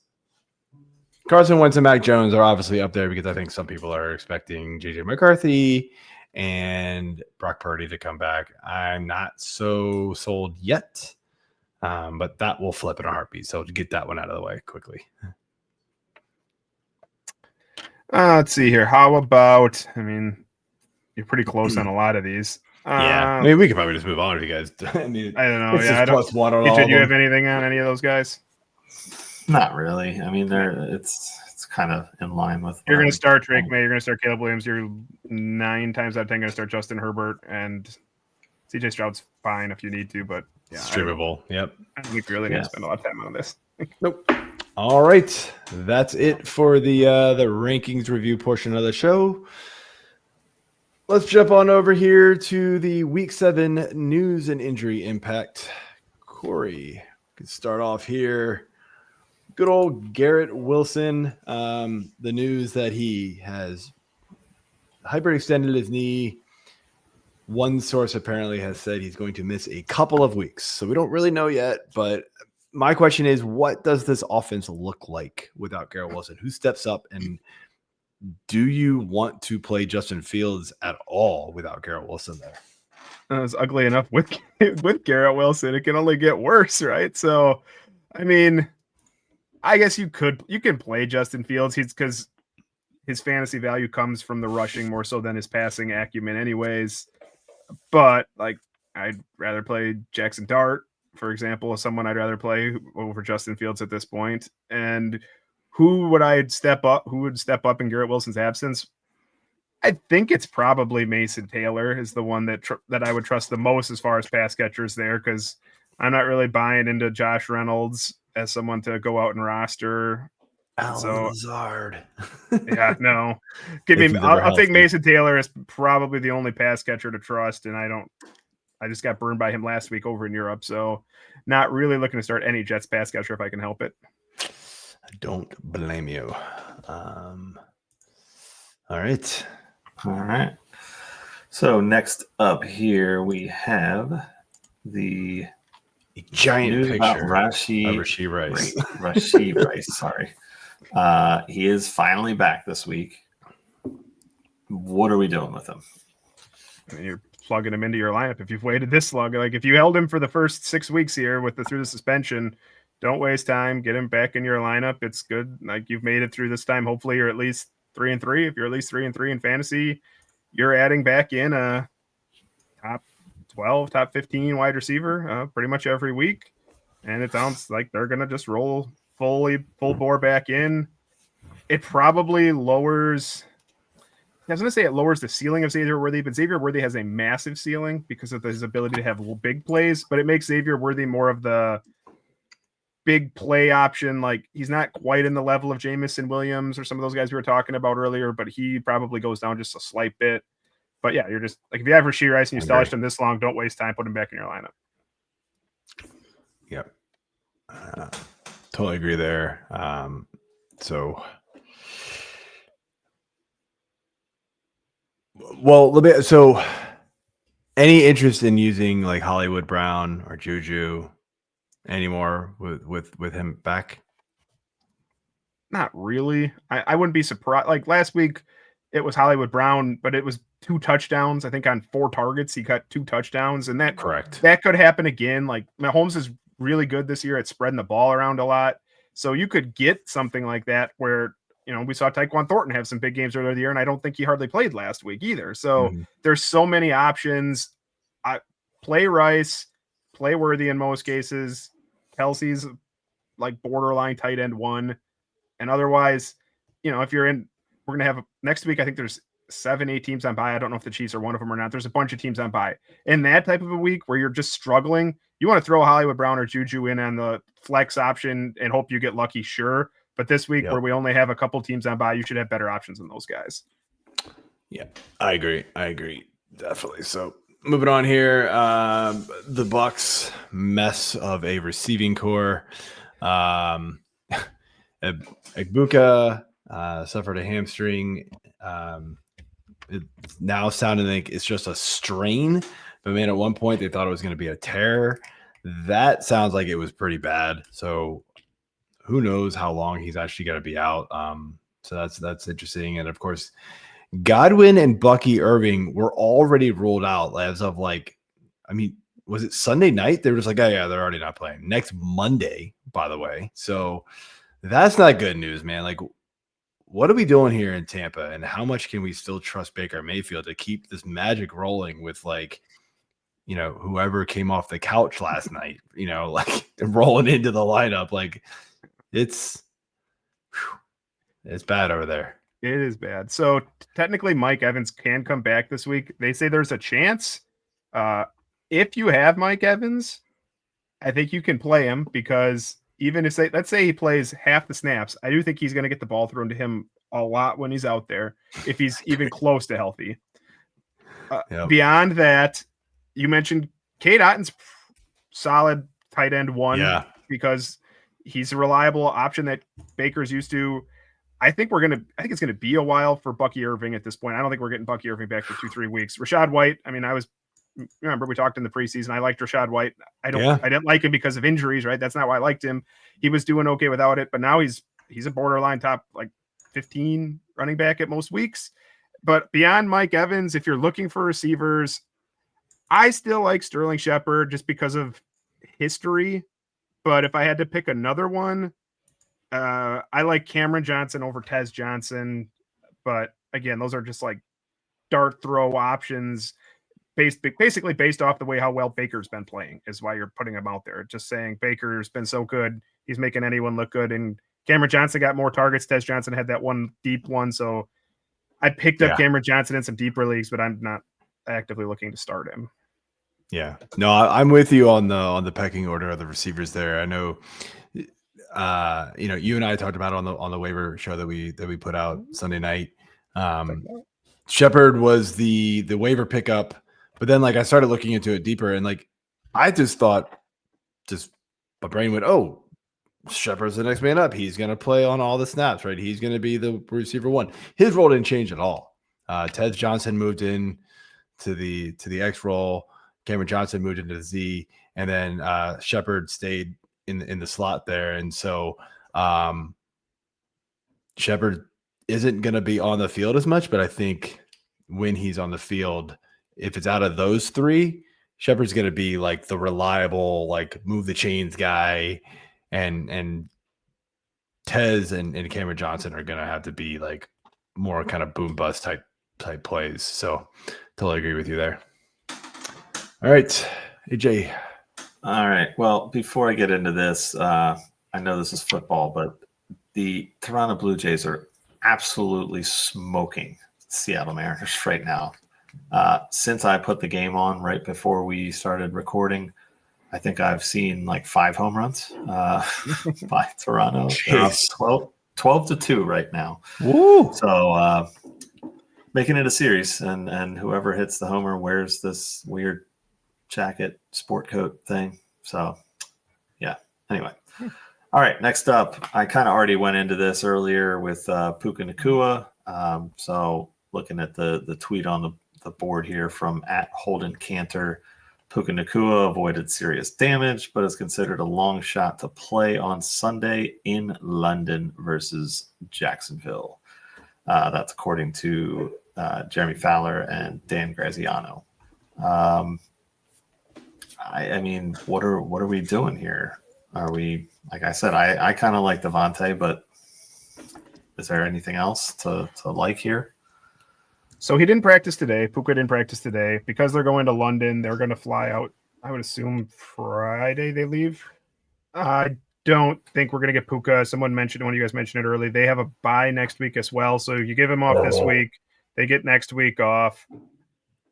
Carson Wentz and Mac Jones are obviously up there because I think some people are expecting JJ McCarthy and Brock Purdy to come back. I'm not so sold yet, but that will flip in a heartbeat. So to get that one out of the way quickly. Let's see here. How about, you're pretty close on a lot of these. Yeah. We could probably just move on if you guys. I don't know. It's just plus one on all Did of you them. have anything on any of those guys? Not really. It's kind of in line with. You're going to start Drake May. You're going to start Caleb Williams. You're 9 times out of 10 going to start Justin Herbert, and CJ Stroud's fine if you need to, but yeah, streamable. Yep. I don't think you really need to spend a lot of time on this. Nope. All right, that's it for the rankings review portion of the show. Let's jump on over here to the Week 7 news and injury impact. Corey, can start off here. Good old Garrett Wilson. The news that he has hyperextended his knee. One source apparently has said he's going to miss a couple of weeks. So we don't really know yet, but my question is, what does this offense look like without Garrett Wilson? Who steps up and do you want to play Justin Fields at all without Garrett Wilson there? It's ugly enough with Garrett Wilson. It can only get worse, right? So, I mean, I guess you can play Justin Fields. Because his fantasy value comes from the rushing more so than his passing acumen, anyways. But like, I'd rather play Jaxon Dart, for example, as someone I'd rather play over Justin Fields at this point. And who would step up? Who would step up in Garrett Wilson's absence? I think it's probably Mason Taylor is the one that I would trust the most as far as pass catchers there, because I'm not really buying into Josh Reynolds as someone to go out and roster. Lazard. Yeah, no. I'll take Mason Taylor as probably the only pass catcher to trust, and I just got burned by him last week over in Europe, so not really looking to start any Jets pass catcher if I can help it. I don't blame you. All right. So next up here we have the giant picture about Rashee Rice. Rashee Rice, sorry. He is finally back this week. What are we doing with him? I mean, you're plugging him into your lineup if you've waited this long. Like, if you held him for the first 6 weeks here through the suspension, don't waste time. Get him back in your lineup. It's good. Like, you've made it through this time. Hopefully you're at least 3-3. If you're at least 3-3 in fantasy, you're adding back in a top 12, top 15 wide receiver pretty much every week. And it sounds like they're going to just roll full bore back in. It probably lowers. I was going to say it lowers the ceiling of Xavier Worthy, but Xavier Worthy has a massive ceiling because of his ability to have big plays, but it makes Xavier Worthy more of the big play option. Like, he's not quite in the level of Jamison Williams or some of those guys we were talking about earlier, but he probably goes down just a slight bit. But yeah, you're just like, if you have Rashee Rice and you stashed him this long, don't waste time, put him back in your lineup. Yep. Totally agree there. So any interest in using like Hollywood Brown or Juju anymore with him back? Not really. I wouldn't be surprised. Like, last week it was Hollywood Brown, but it was 2 touchdowns. I think on 4 targets, he got 2 touchdowns, and that could happen again. Like, Mahomes is really good this year at spreading the ball around a lot. So you could get something like that where, we saw Tyquan Thornton have some big games earlier in the year, and I don't think he hardly played last week either. So there's so many options. Play Rice, play Worthy in most cases. Kelsey's like borderline tight end 1. And otherwise, if you're in, we're going to have next week, I think there's 7-8 teams on bye. I don't know if the Chiefs are one of them or not. There's a bunch of teams on bye. In that type of a week where you're just struggling, you want to throw Hollywood Brown or Juju in on the flex option and hope you get lucky, sure. But this week where we only have a couple teams on bye, you should have better options than those guys. Yeah, I agree. Definitely. So moving on here, the Bucs mess of a receiving core. Puka suffered a hamstring. It's now sounding like it's just a strain, but man, at one point they thought it was going to be a tear. That sounds like it was pretty bad. So who knows how long he's actually going to be out. So that's interesting. And of course, Godwin and Bucky Irving were already ruled out as of was it Sunday night? They were just like, oh yeah, they're already not playing next Monday, by the way. So that's not good news, man. Like, what are we doing here in Tampa, and how much can we still trust Baker Mayfield to keep this magic rolling with whoever came off the couch last night, rolling into the lineup? Like, it's bad over there. It is bad. So technically Mike Evans can come back this week. They say there's a chance. If you have Mike Evans, I think you can play him, because even if let's say he plays half the snaps, I do think he's going to get the ball thrown to him a lot when he's out there, if he's even close to healthy. Beyond that, you mentioned Cade Otton's solid tight end 1, because he's a reliable option that Baker's used to. I think it's going to be a while for Bucky Irving at this point. I don't think we're getting Bucky Irving back for 2-3 weeks. Rashad White, remember we talked in the preseason. I liked Rashad White. I didn't like him because of injuries, right? That's not why I liked him. He was doing okay without it, but now he's a borderline top 15 running back at most weeks. But beyond Mike Evans, if you're looking for receivers, I still like Sterling Shepard just because of history. But if I had to pick another one, I like Cameron Johnson over Tez Johnson. But again, those are just like dart throw options basically based off the way how well Baker's been playing is why you're putting him out there. Just saying Baker's been so good. He's making anyone look good. And Cameron Johnson got more targets. Tez Johnson had that one deep one. So I picked up Cameron Johnson in some deeper leagues, but I'm not actively looking to start him. Yeah, no, I'm with you on the pecking order of the receivers there. I know, you and I talked about it on the waiver show that we put out Sunday night. Shepard was the waiver pickup, but then like I started looking into it deeper, and like I just thought, my brain went, oh, Shepard's the next man up. He's going to play on all the snaps, right? He's going to be the receiver one. His role didn't change at all. Ted Johnson moved in to the X role. Cameron Johnson moved into the Z, and then Shepard stayed in the slot there. And so Shepard isn't going to be on the field as much, but I think when he's on the field, if it's out of those three, Shepard's going to be like the reliable, like move the chains guy, and Tez and Cameron Johnson are going to have to be like more kind of boom bust type plays. So totally agree with you there. All right, AJ. All right. Well, before I get into this, I know this is football, but the Toronto Blue Jays are absolutely smoking Seattle Mariners right now. Since I put the game on right before we started recording, I think I've seen like 5 home runs by Toronto. 12-2 right now. Woo! So making it a series, and whoever hits the homer wears this weird jacket, sport coat thing. So yeah. Anyway. All right. Next up, I kind of already went into this earlier with Puka Nacua. So looking at the tweet on the board here from @HoldenCantor, Puka Nacua avoided serious damage, but is considered a long shot to play on Sunday in London versus Jacksonville. That's according to Jeremy Fowler and Dan Graziano. I mean, what are we doing here? Are we, like I said, I kind of like Devontae, but is there anything else to like here? So he didn't practice today. Puka didn't practice today because they're going to London. They're going to fly out, I would assume Friday they leave. I don't think we're going to get Puka. One of you guys mentioned it early. They have a bye next week as well. So you give him off this week, they get next week off.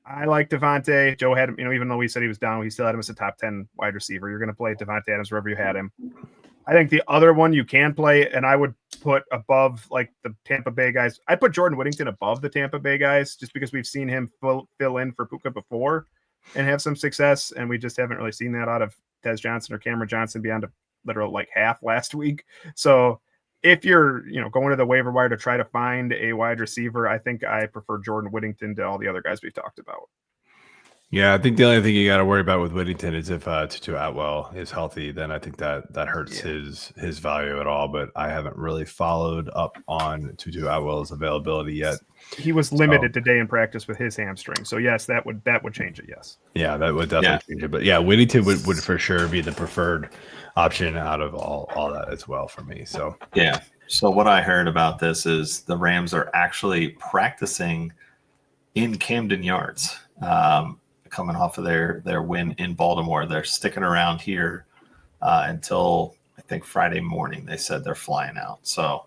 I like Devontae. Joe had him, even though we said he was down, he still had him as a top 10 wide receiver. You're going to play Devontae Adams wherever you had him. I think the other one you can play, and I would put above like the Tampa Bay guys. I put Jordan Whittington above the Tampa Bay guys just because we've seen him fill in for Puka before and have some success, and we just haven't really seen that out of Tez Johnson or Cameron Johnson beyond a literal like half last week. So if you're going to the waiver wire to try to find a wide receiver, I think I prefer Jordan Whittington to all the other guys we've talked about. Yeah, I think the only thing you got to worry about with Whittington is if Tutu Atwell is healthy, then I think that hurts his value at all. But I haven't really followed up on Tutu Atwell's availability yet. He was limited today in practice with his hamstring, so yes, that would change it. Yes. Yeah, that would definitely change it. But yeah, Whittington would for sure be the preferred option out of all that as well for me. So yeah. So what I heard about this is the Rams are actually practicing in Camden Yards. Coming off of their win in Baltimore. They're sticking around here until I think Friday morning. They said they're flying out. So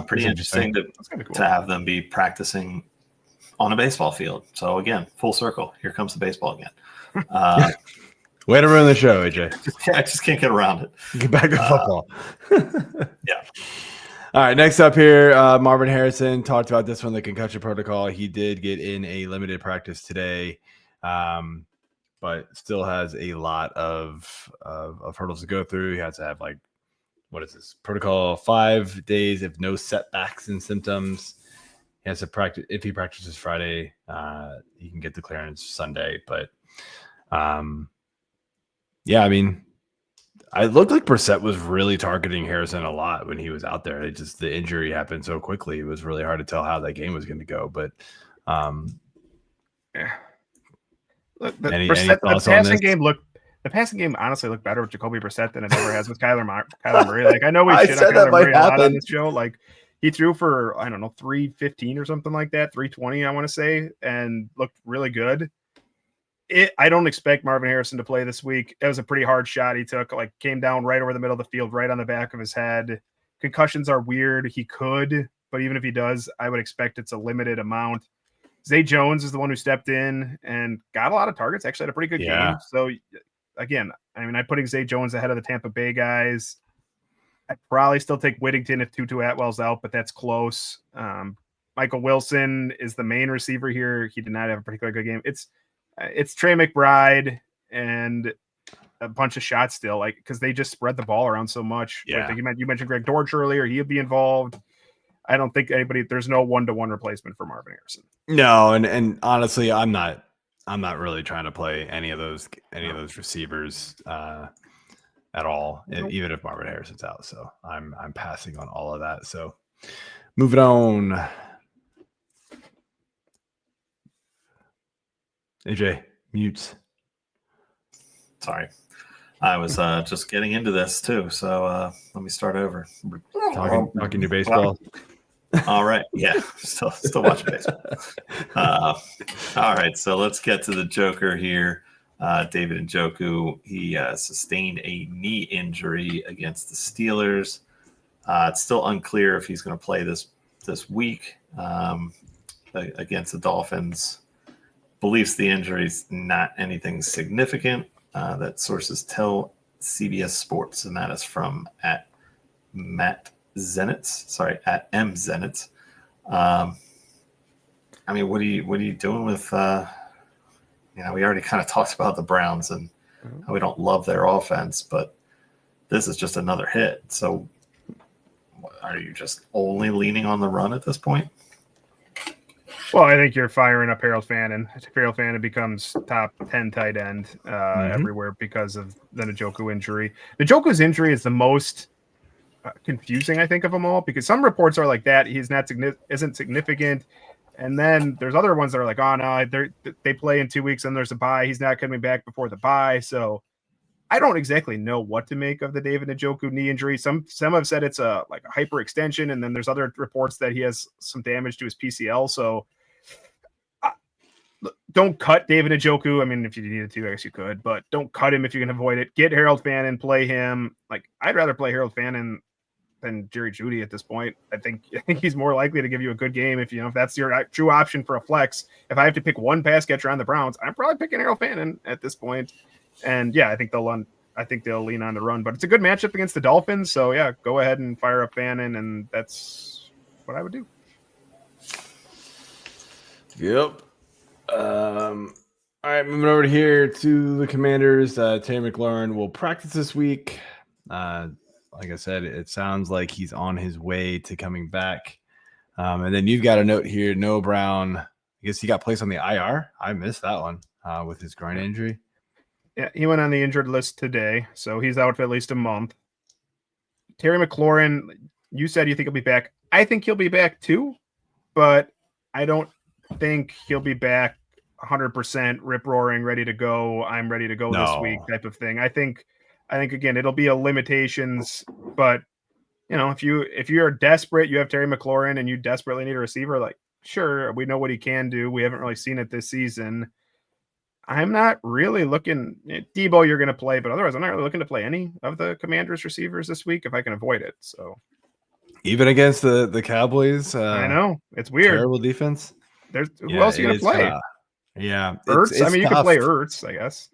pretty interesting to have them be practicing on a baseball field. So again, full circle. Here comes the baseball again. Way to ruin the show, AJ. I just can't get around it. Get back to football. Yeah. All right, next up here, Marvin Harrison talked about this one, the concussion protocol. He did get in a limited practice today. But still has a lot of hurdles to go through. He has to have protocol 5 days if no setbacks and symptoms. He has to practice. If he practices Friday, he can get the clearance Sunday. But yeah, I mean, I looked like Brissett was really targeting Harrison a lot when he was out there. The injury happened so quickly. It was really hard to tell how that game was going to go. But Yeah. any The thoughts on this? passing game honestly looked better with Jacoby Brissett than it ever has with Kyler Murray. Like I know we I shit said on that Kyler might Murray a lot on happen. this show. Like he threw for 315 or something like that, 320 I want to say, and looked really good. I don't expect Marvin Harrison to play this week. It was a pretty hard shot he took. Like came down right over the middle of the field, right on the back of his head. Concussions are weird. He could, but even if he does, I would expect it's a limited amount. Zay Jones is the one who stepped in and got a lot of targets. Actually had a pretty good game. So again, I mean, I'm putting Zay Jones ahead of the Tampa Bay guys. I'd probably still take Whittington if Tutu Atwell's out, but that's close. Michael Wilson is the main receiver here. He did not have a particularly good game. It's Trey McBride and a bunch of shots still, like because they just spread the ball around so much. Yeah. Like you mentioned Greg Dortch earlier. He'll be involved. I don't think there's no 1-to-1 replacement for Marvin Harrison. No, and honestly, I'm not really trying to play any of those receivers at all, even if Marvin Harrison's out. So I'm passing on all of that. So moving on. AJ, mutes. Sorry. I was just getting into this too. So let me start over. Talking your baseball. All right. Yeah. Still watching baseball. All right. So let's get to the Joker here. David Njjoku. He sustained a knee injury against the Steelers. It's still unclear if he's going to play this week against the Dolphins. Believes the injury is not anything significant. That sources tell CBS Sports, and that is from at Matt Zenitz. Sorry, at M Zenitz. I mean, what are you doing with? We already kind of talked about the Browns and how we don't love their offense, but this is just another hit. So, are you just only leaning on the run at this point? Well, I think you're firing up Harold Fannin. Harold Fannin becomes top 10 tight end everywhere because of the Njjoku injury. Njoku's injury is the most confusing, I think, of them all, because some reports are like that he's not isn't significant, and then there's other ones that are like, oh no, they play in 2 weeks and there's a bye. He's not coming back before the bye, so I don't exactly know what to make of the David Njjoku knee injury. Some have said it's a hyperextension, and then there's other reports that he has some damage to his PCL. So don't cut David Njjoku. I mean, if you needed to, I guess you could, but don't cut him if you can avoid it. Get Harold Fannin, play him. Like I'd rather play Harold Fannin than Jerry Jeudy at this point. I think he's more likely to give you a good game if that's your true option for a flex. If I have to pick one pass catcher on the Browns, I'm probably picking Harold Fannin at this point. And yeah, I think they'll lean on the run, but it's a good matchup against the Dolphins. So yeah, go ahead and fire up Fannin, and that's what I would do. Yep. All right, moving over here to the Commanders. Terry McLaurin will practice this week. Like I said, it sounds like he's on his way to coming back. And then you've got a note here, Noah Brown. I guess he got placed on the IR. I missed that one with his groin injury. Yeah, he went on the injured list today, so he's out for at least a month. Terry McLaurin, you said you think he'll be back. I think he'll be back too, but I don't think he'll be back 100% rip-roaring, ready to go. I'm ready to go this week type of thing. I think again, it'll be a limitations, but if you're desperate, you have Terry McLaurin and you desperately need a receiver, like sure, we know what he can do. We haven't really seen it this season. I'm not really looking Debo, you're going to play, but otherwise I'm not really looking to play any of the Commanders receivers this week if I can avoid it. So even against the Cowboys, I know it's weird. Terrible defense. Who else are you going to play? Yeah, Ertz. I mean, you can play Ertz, I guess.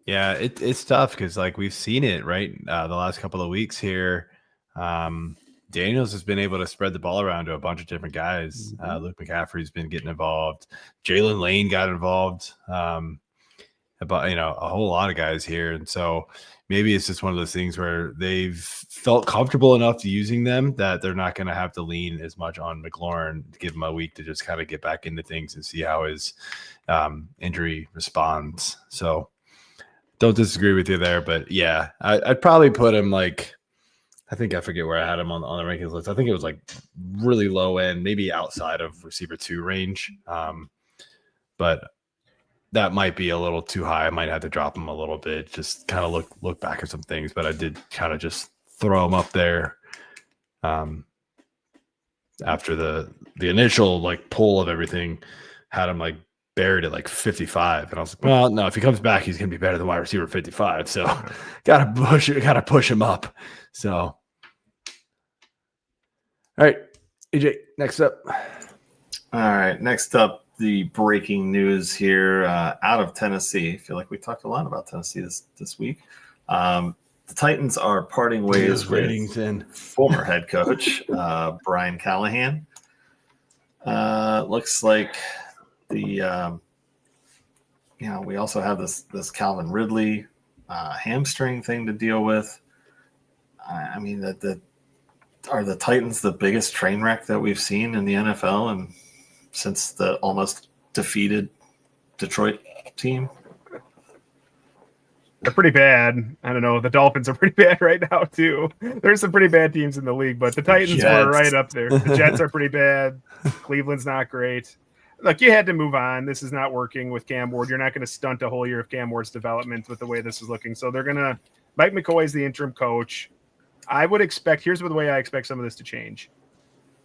Yeah, it's tough because we've seen it right the last couple of weeks here. Daniels has been able to spread the ball around to a bunch of different guys. Luke McCaffrey's been getting involved. Jalen Lane got involved. About a whole lot of guys here, and so maybe it's just one of those things where they've felt comfortable enough to using them that they're not going to have to lean as much on McLaurin to give him a week to just kind of get back into things and see how his injury responds. So don't disagree with you there, but yeah, I'd probably put him like, I think I forget where I had him on the rankings list. I think it was like really low end, maybe outside of receiver 2 range. But that might be a little too high. I might have to drop him a little bit, just kind of look back at some things. But I did kind of just throw him up there after the initial like pull of everything, had him like buried at like 55, and I was like, well, no, if he comes back, he's gonna be better than wide receiver 55. So gotta push him up. So all right, AJ, next up. All right, next up, the breaking news here out of Tennessee. I feel like we talked a lot about Tennessee this week. The Titans are parting ways with former head coach Brian Callahan. Looks like the we also have this Calvin Ridley hamstring thing to deal with. I mean, are the Titans the biggest train wreck that we've seen in the NFL and since the almost defeated Detroit team? They're pretty bad. I don't know. The Dolphins are pretty bad right now too. There's some pretty bad teams in the league, but the Titans were right up there. The Jets are pretty bad. Cleveland's not great. Look, you had to move on. This is not working with Cam Ward. You're not going to stunt a whole year of Cam Ward's development with the way this is looking. So they're going to – Mike McCoy is the interim coach. I would expect – here's the way I expect some of this to change.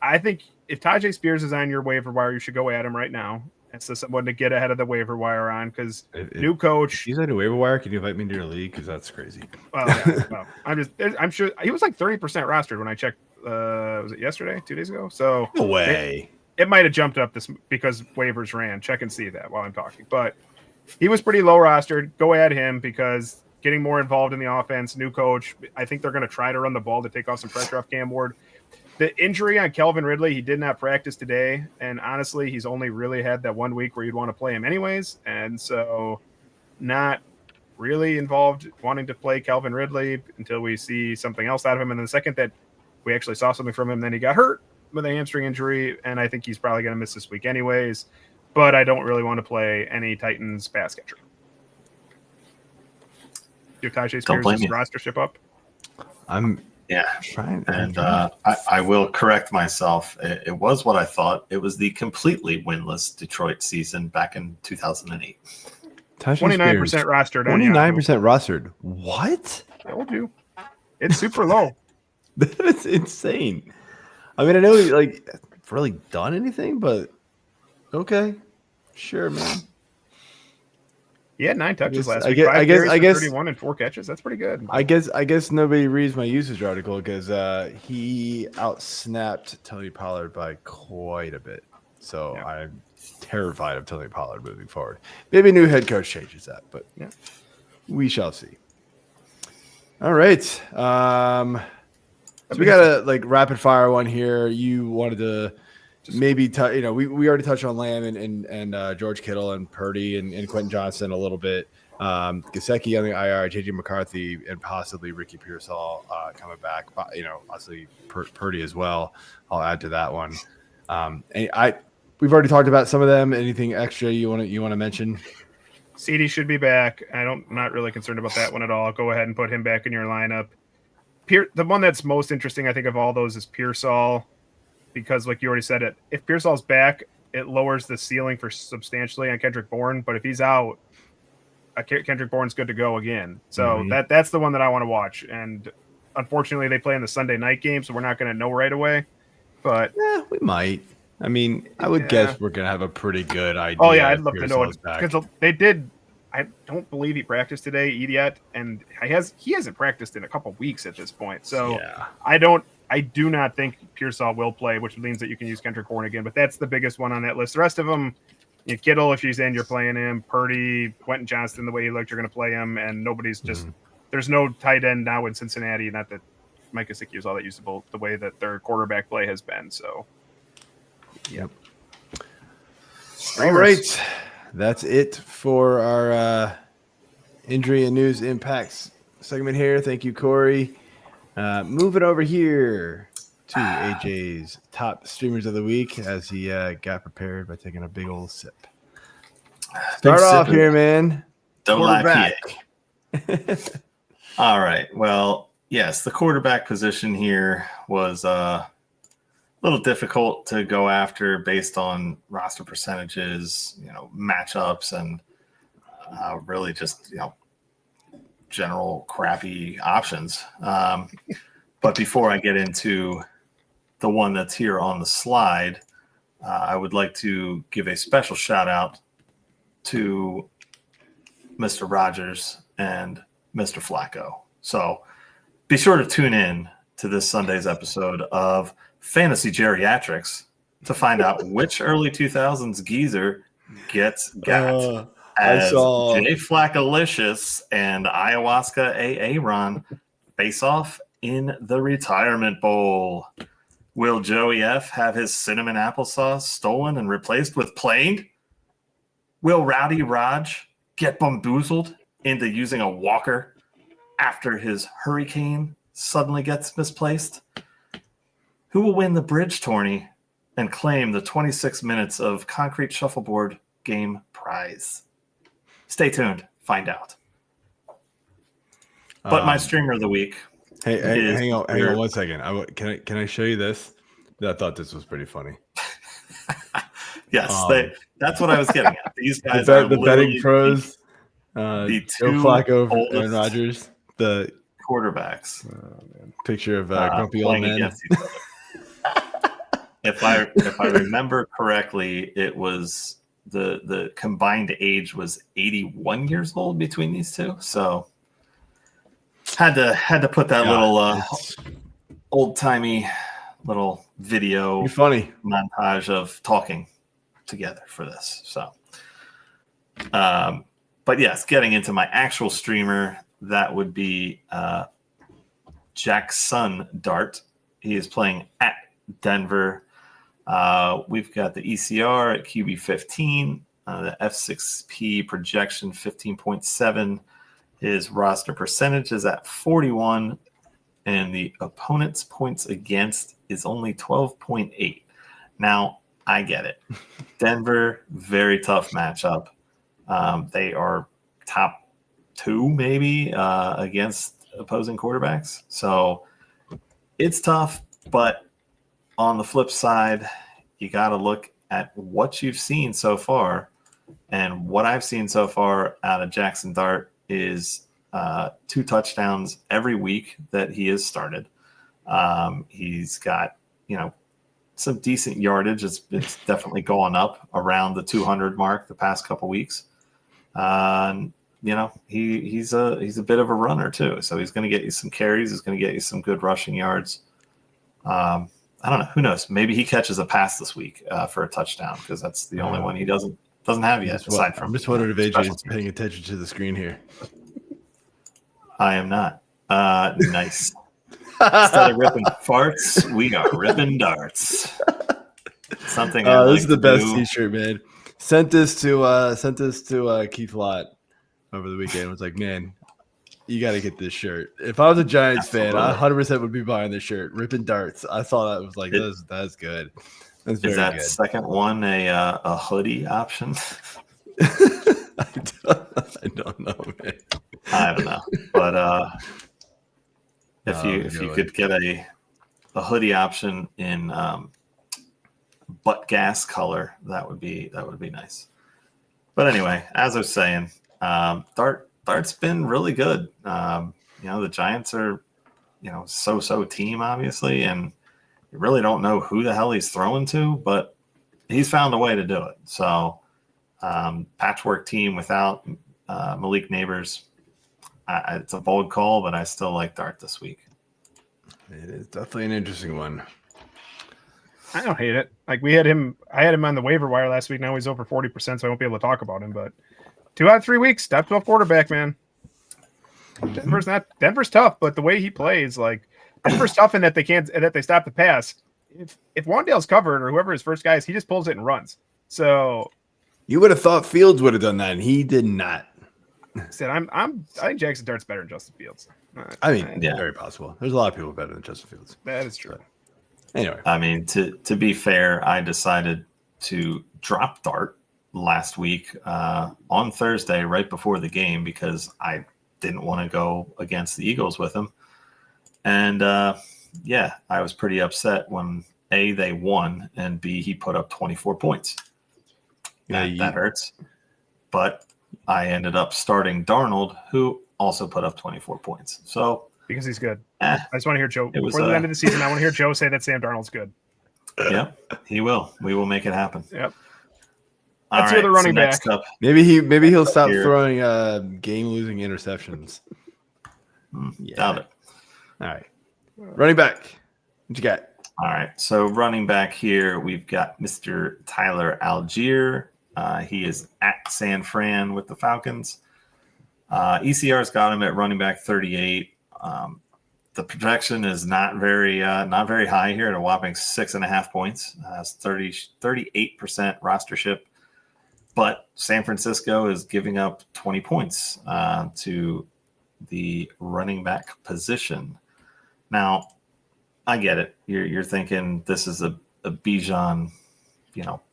I think if Tajay Spears is on your waiver wire, you should go at him right now. It's someone to get ahead of the waiver wire on because new coach. He's on a waiver wire. Can you invite me to your league? Because that's crazy. Well, yeah, well, I'm sure he was like 30% rostered when I checked. Was it yesterday, 2 days ago? So no way. It might have jumped up this because waivers ran. Check and see that while I'm talking. But he was pretty low rostered. Go at him because getting more involved in the offense, new coach. I think they're going to try to run the ball to take off some pressure off Cam Ward. The injury on Calvin Ridley, he did not practice today. And honestly, he's only really had that 1 week where you'd want to play him anyways. And so not really involved wanting to play Calvin Ridley until we see something else out of him. And then the second that we actually saw something from him, then he got hurt with a hamstring injury. And I think he's probably going to miss this week anyways. But I don't really want to play any Titans pass catcher. Your Tajay Spears' roster ship up? Yeah, and I will correct myself. It was what I thought. It was the completely winless Detroit season back in 2008. 29% rostered. 29% rostered. What? I told you. It's super low. That's insane. I mean, I know he like really done anything, but okay, sure, man. He had 9 touches last week. I guess 31 and 4 catches. That's pretty good. I guess nobody reads my usage article because he outsnapped Tony Pollard by quite a bit. So yeah. I'm terrified of Tony Pollard moving forward. Maybe a new head coach changes that, but yeah, we shall see. All right. So we got a like rapid fire one here. You wanted to maybe we already touched on Lamb and George Kittle and Purdy and Quentin Johnston a little bit. Gesicki on the IR, JJ McCarthy, and possibly Ricky Pearsall coming back. Obviously Purdy as well. I'll add to that one. We've already talked about some of them. Anything extra you want to mention? CD should be back. I'm not really concerned about that one at all. Go ahead and put him back in your lineup. The one that's most interesting, I think, of all those is Pearsall. Because, like you already said, if Pearsall's back, it lowers the ceiling for substantially on Kendrick Bourne. But if he's out, Kendrick Bourne's good to go again. So that's the one that I want to watch. And unfortunately, they play in the Sunday night game, so we're not going to know right away. But we might. I mean, I would guess we're going to have a pretty good idea. Oh yeah, I'd love to know it because they did. I don't believe he practiced today yet, and he hasn't practiced in a couple weeks at this point. So yeah. I do not think Pearsall will play, which means that you can use Kendrick Bourne again. But that's the biggest one on that list. The rest of them, Kittle, if she's in, you're playing him. Purdy, Quentin Johnston, the way he looked, you're going to play him. And nobody's just there's no tight end now in Cincinnati. Not that Mike Gesicki is all that usable, the way that their quarterback play has been. So, yep. All right. That's it for our injury and news impacts segment here. Thank you, Corey. Moving over here to AJ's top streamers of the week as he got prepared by taking a big old sip. Start off here, man. Don't lie, All right. Well, yes, the quarterback position here was a little difficult to go after based on roster percentages, matchups, and really just, general crappy options. But before I get into the one that's here on the slide, I would like to give a special shout out to Mr. Rogers and Mr. Flacco. So be sure to tune in to this Sunday's episode of Fantasy Geriatrics to find out which early 2000s geezer gets got. As Jay Flaccolicious and Ayahuasca AA Ron face off in the Retirement Bowl. Will Joey F have his cinnamon applesauce stolen and replaced with plain? Will Rowdy Raj get bamboozled into using a walker after his hurricane suddenly gets misplaced? Who will win the bridge tourney and claim the 26 minutes of concrete shuffleboard game prize? Stay tuned. Find out. But my streamer of the week. Hey, hang on 1 second. Can I show you this? I thought this was pretty funny. Yes, that's what I was getting at. These guys are the betting pros. The Joe Flacco, Aaron Rodgers, the quarterbacks. Picture of grumpy old man. If I remember correctly, it was the combined age was 81 years old between these two. So had to put that little old timey little video funny montage of talking together for this. So, but yes, getting into my actual streamer, that would be Jaxon Dart. He is playing at Denver. We've got the ECR at QB 15, the F6P projection 15.7. His roster percentage is at 41, and the opponent's points against is only 12.8. Now, I get it. Denver, very tough matchup. They are top 2 maybe against opposing quarterbacks. So it's tough, but on the flip side, you got to look at what you've seen so far. And what I've seen so far out of Jaxon Dart is 2 touchdowns every week that he has started. He's got, some decent yardage. It's definitely gone up around the 200 mark the past couple weeks. He's a bit of a runner too. So he's going to get you some carries. He's going to get you some good rushing yards. I don't know. Who knows? Maybe he catches a pass this week for a touchdown because that's the only one he doesn't have yet. Aside from, I'm just wondering if AJ is paying attention to the screen here. I am not. Nice. Instead of ripping farts, we are ripping darts. Something. This is the best T-shirt, man. Sent this to Keith Lott over the weekend. I was like, man, you got to get this shirt. If I was a Giants fan, I 100% would be buying this shirt. Ripping darts. I saw that. Was like, that's good. That's very is that good. Second one a hoodie option? I don't know, man. I don't know, but if you could get a hoodie option in butt gas color, that would be nice. But anyway, as I was saying, Dart's been really good. The Giants are, so team obviously, and you really don't know who the hell he's throwing to, but he's found a way to do it. So patchwork team without Malik Neighbors. It's a bold call, but I still like Dart this week. It is definitely an interesting one. I don't hate it. Like I had him on the waiver wire last week. Now he's over 40%, so I won't be able to talk about him. But 2 out of 3 weeks, top 12 quarterback, man. Denver's tough, but the way he plays, Denver's tough in that they stop the pass. If Wandale's covered or whoever his first guy is, he just pulls it and runs. So you would have thought Fields would have done that, and he did not. I think Jaxon Dart's better than Justin Fields. Very possible. There's a lot of people better than Justin Fields. That is true. But anyway, to be fair, I decided to drop Dart last week on Thursday right before the game because I didn't want to go against the Eagles with him. And yeah, I was pretty upset when A, they won, and B, he put up 24 points. That hurts. But I ended up starting Darnold, who also put up 24 points. So because he's good. I just want to hear Joe before the end of the season. I want to hear Joe say that Sam Darnold's good. Yep, he will. We will make it happen. Yep. Let's hear the running back. Maybe he'll stop throwing game-losing interceptions. Doubt it. All right. Running back. What you got? All right. So running back here, we've got Mr. Tyler Allgeier. He is at San Fran with the Falcons. ECR's got him at running back 38. The projection is not very high here at a whopping 6.5 points. It's 38% rostership. But San Francisco is giving up 20 points to the running back position. Now, I get it. You're thinking this is a Bijan,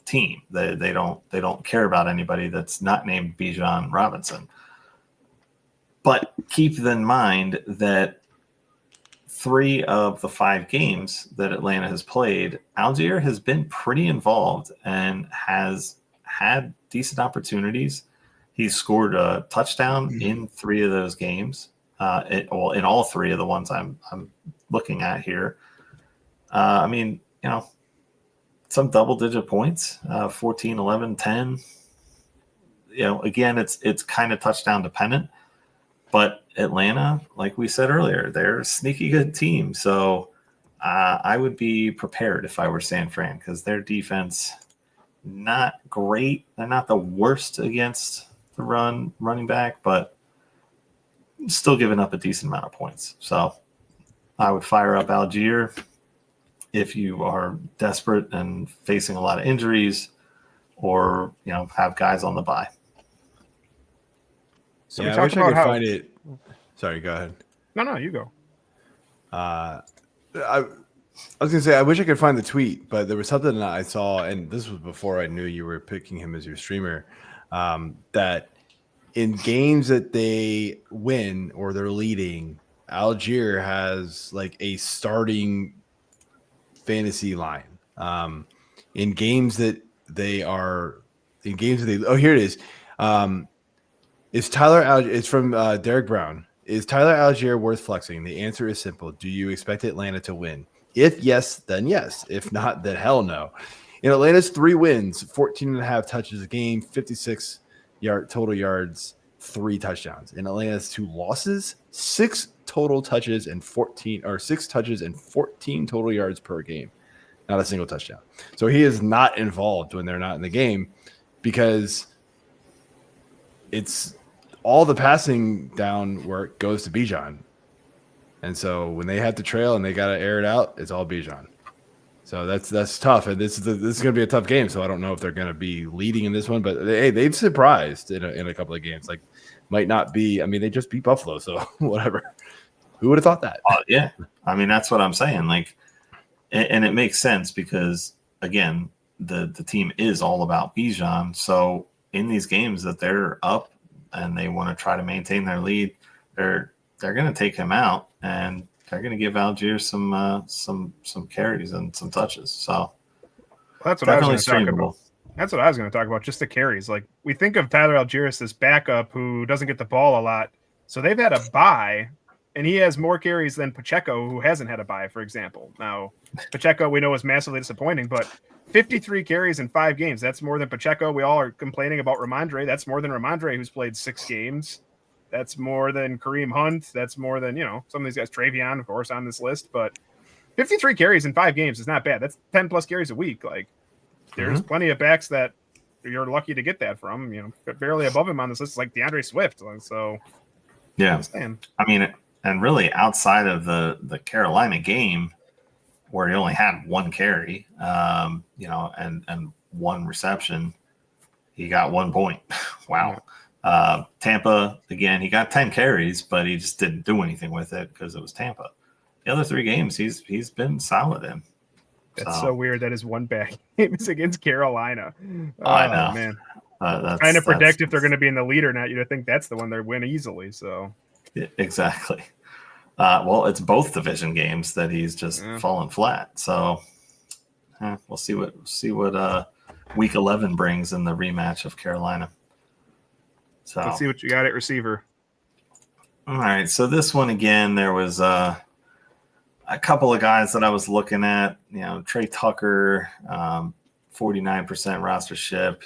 team. They don't care about anybody that's not named Bijan Robinson. But keep in mind that 3 of the 5 games that Atlanta has played, Allgeier has been pretty involved and has had decent opportunities. He's scored a touchdown in 3 of those games. In all 3 of the ones I'm looking at here. Some double-digit points, 14, 11, 10. Again, it's kind of touchdown dependent. But Atlanta, like we said earlier, they're a sneaky good team. So I would be prepared if I were San Fran because their defense, not great. They're not the worst against the running back, but still giving up a decent amount of points. So I would fire up Allgeier if you are desperate and facing a lot of injuries or, have guys on the bye. So I wish I could find it. Sorry, go ahead. No, you go. I was gonna say I wish I could find the tweet, but there was something that I saw, and this was before I knew you were picking him as your streamer. That in games that they win or they're leading, Allgeier has like a starting fantasy line. In games that they are, here it is. Is Tyler Allgeier? It's from Derek Brown. Is Tyler Allgeier worth flexing? The answer is simple. Do you expect Atlanta to win? If yes, then yes. If not, then hell no. In Atlanta's 3 wins, 14.5 touches a game, 56 total yards, 3 touchdowns. In Atlanta's 2 losses, 6 touches and 14 total yards per game. Not a single touchdown. So he is not involved when they're not in the game because it's all the passing down work goes to Bijan. And so when they have to trail and they got to air it out, it's all Bijan. So that's tough. And this is going to be a tough game. So I don't know if they're going to be leading in this one, but they've surprised in a couple of games. Like might not be. I mean, they just beat Buffalo, so whatever. Who would have thought that? Yeah. I mean, that's what I'm saying. Like, and it makes sense because again, the team is all about Bijan. So in these games that they're up and they want to try to maintain their lead, they're going to take him out and they're going to give Allgeier some carries and some touches. So that's what I was going to talk about. That's what I was going to talk about. Just the carries. Like we think of Tyler Allgeier as this backup who doesn't get the ball a lot. So they've had a bye, and he has more carries than Pacheco, who hasn't had a bye, for example. Now Pacheco we know is massively disappointing, but 53 carries in 5 games. That's more than Pacheco. We all are complaining about Ramondre. That's more than Ramondre, who's played 6 games. That's more than Kareem Hunt. That's more than, some of these guys, Travion, of course, on this list. But 53 carries in 5 games is not bad. That's 10 plus carries a week. Like, there's plenty of backs that you're lucky to get that from. Barely above him on this list is like DeAndre Swift. So, yeah. I mean, and really outside of the Carolina game, where he only had 1 carry, and 1 reception, he got 1 point. Wow. Tampa, again, he got 10 carries, but he just didn't do anything with it because it was Tampa. The other 3 games, he's been solid in. That's so weird that his 1 back game is against Carolina. I know, man. Trying to predict if they're going to be in the lead or not. You'd think that's the one they win easily. So Yeah, exactly. Well, it's both division games that he's just fallen flat. So we'll see what Week 11 brings in the rematch of Carolina. So let's see what you got at receiver. All right. So this one again, there was a couple of guys that I was looking at. Trey Tucker, 49% rostership.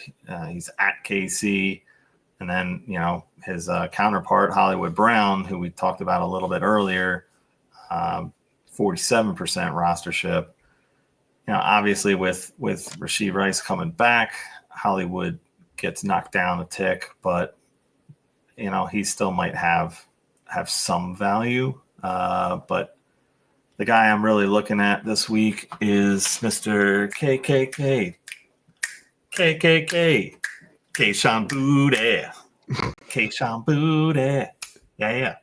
He's at KC. And then, his counterpart, Hollywood Brown, who we talked about a little bit earlier, 47% rostership. Obviously with Rashee Rice coming back, Hollywood gets knocked down a tick, but, he still might have some value. But the guy I'm really looking at this week is Mr. KKK. Kayshon Boutte. Kayshon Boutte. Yeah.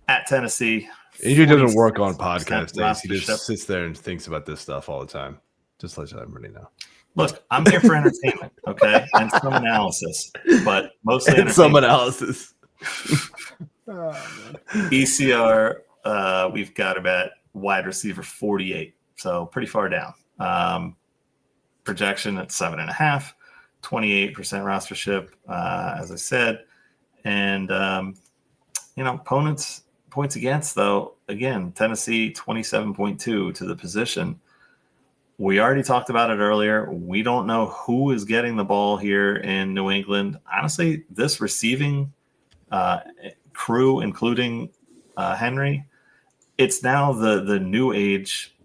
At Tennessee. AJ doesn't work on podcast days. He rostership. just sits there and thinks about this stuff all the time. Just let everybody know. Look, I'm here for entertainment, okay? And some analysis, but mostly And some analysis. ECR, we've got him at wide receiver 48, so pretty far down. Projection at 7.5, 28% rostership, as I said. And, opponents' points against, though, again, Tennessee 27.2 to the position. We already talked about it earlier. We don't know who is getting the ball here in New England. Honestly, this receiving crew, including Henry, it's now the new age,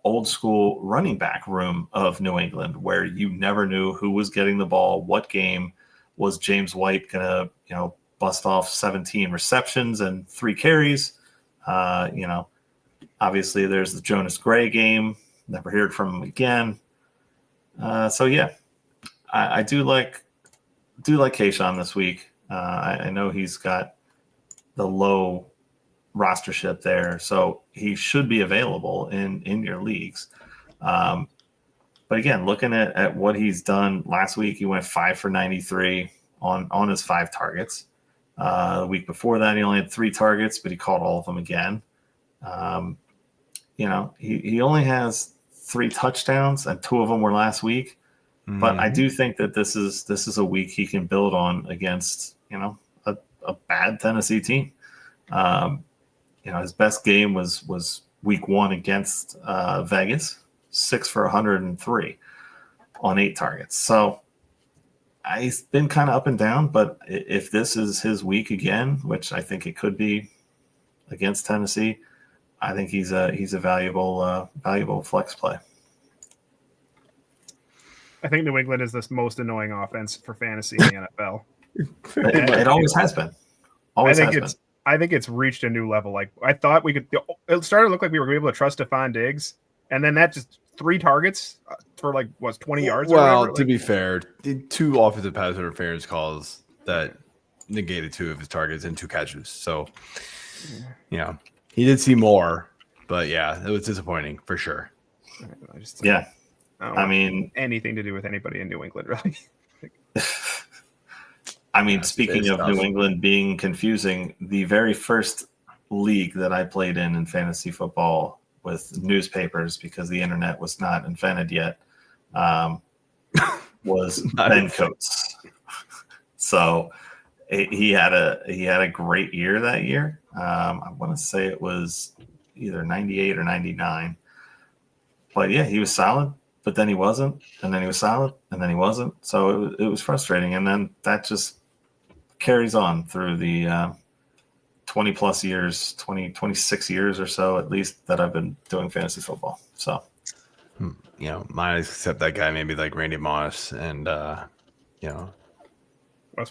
old school running back room of New England, where you never knew who was getting the ball, what game. Was James White going to, bust off 17 receptions and 3 carries? Obviously there's the Jonas Gray game. Never heard from him again. So yeah, I do like Kayshon this week. I know he's got the low rostership there, so he should be available in your leagues. But again, looking at what he's done last week, he went 5 for 93 on his 5 targets. The week before that, he only had 3 targets, but he caught all of them again. He only has 3 touchdowns, and 2 of them were last week. But I do think that this is a week he can build on against a bad Tennessee team. His best game was week 1 against Vegas, 6 for 103 on 8 targets. So he's been kind of up and down, but if this is his week again, which I think it could be against Tennessee, I think he's a valuable flex play. I think New England is the most annoying offense for fantasy in the NFL. It always has been. I think it's reached a new level. Like I thought we could. It started to look like we were able to trust Stephon Diggs, and then that just 3 targets for 20 yards. Well, to be fair, 2 offensive pass interference calls that negated 2 of his targets and 2 catches. So, he did see more, but yeah, it was disappointing for sure. I mean, anything to do with anybody in New England, really. Speaking of New England being confusing, the very first league that I played in fantasy football with newspapers, because the internet was not invented yet, was Ben Coates. So he had a great year that year. I want to say it was either 98 or 99. But yeah, he was solid. But then he wasn't, and then he was solid, and then he wasn't. So it was frustrating. And then that just carries on through the 20 plus years, 26 years or so, at least, that I've been doing fantasy football. So, mine except that guy, maybe like Randy Moss and, Wes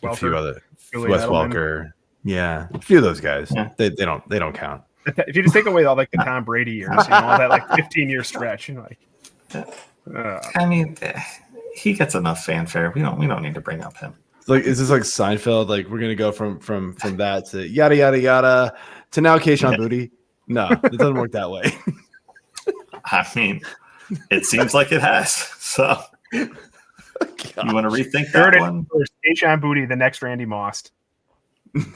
a few other, Julian Wes Edelman. Welker. Yeah, a few of those guys. Yeah. They don't count. If you just take away all the Tom Brady years, all that 15-year stretch, he gets enough fanfare. We don't need to bring up him. Is this like Seinfeld? Like we're gonna go from that to yada yada yada to now Kayshon Boutte? No, it doesn't work that way. It seems like it has. So you want to rethink that one? Kayshon Boutte, the next Randy Moss.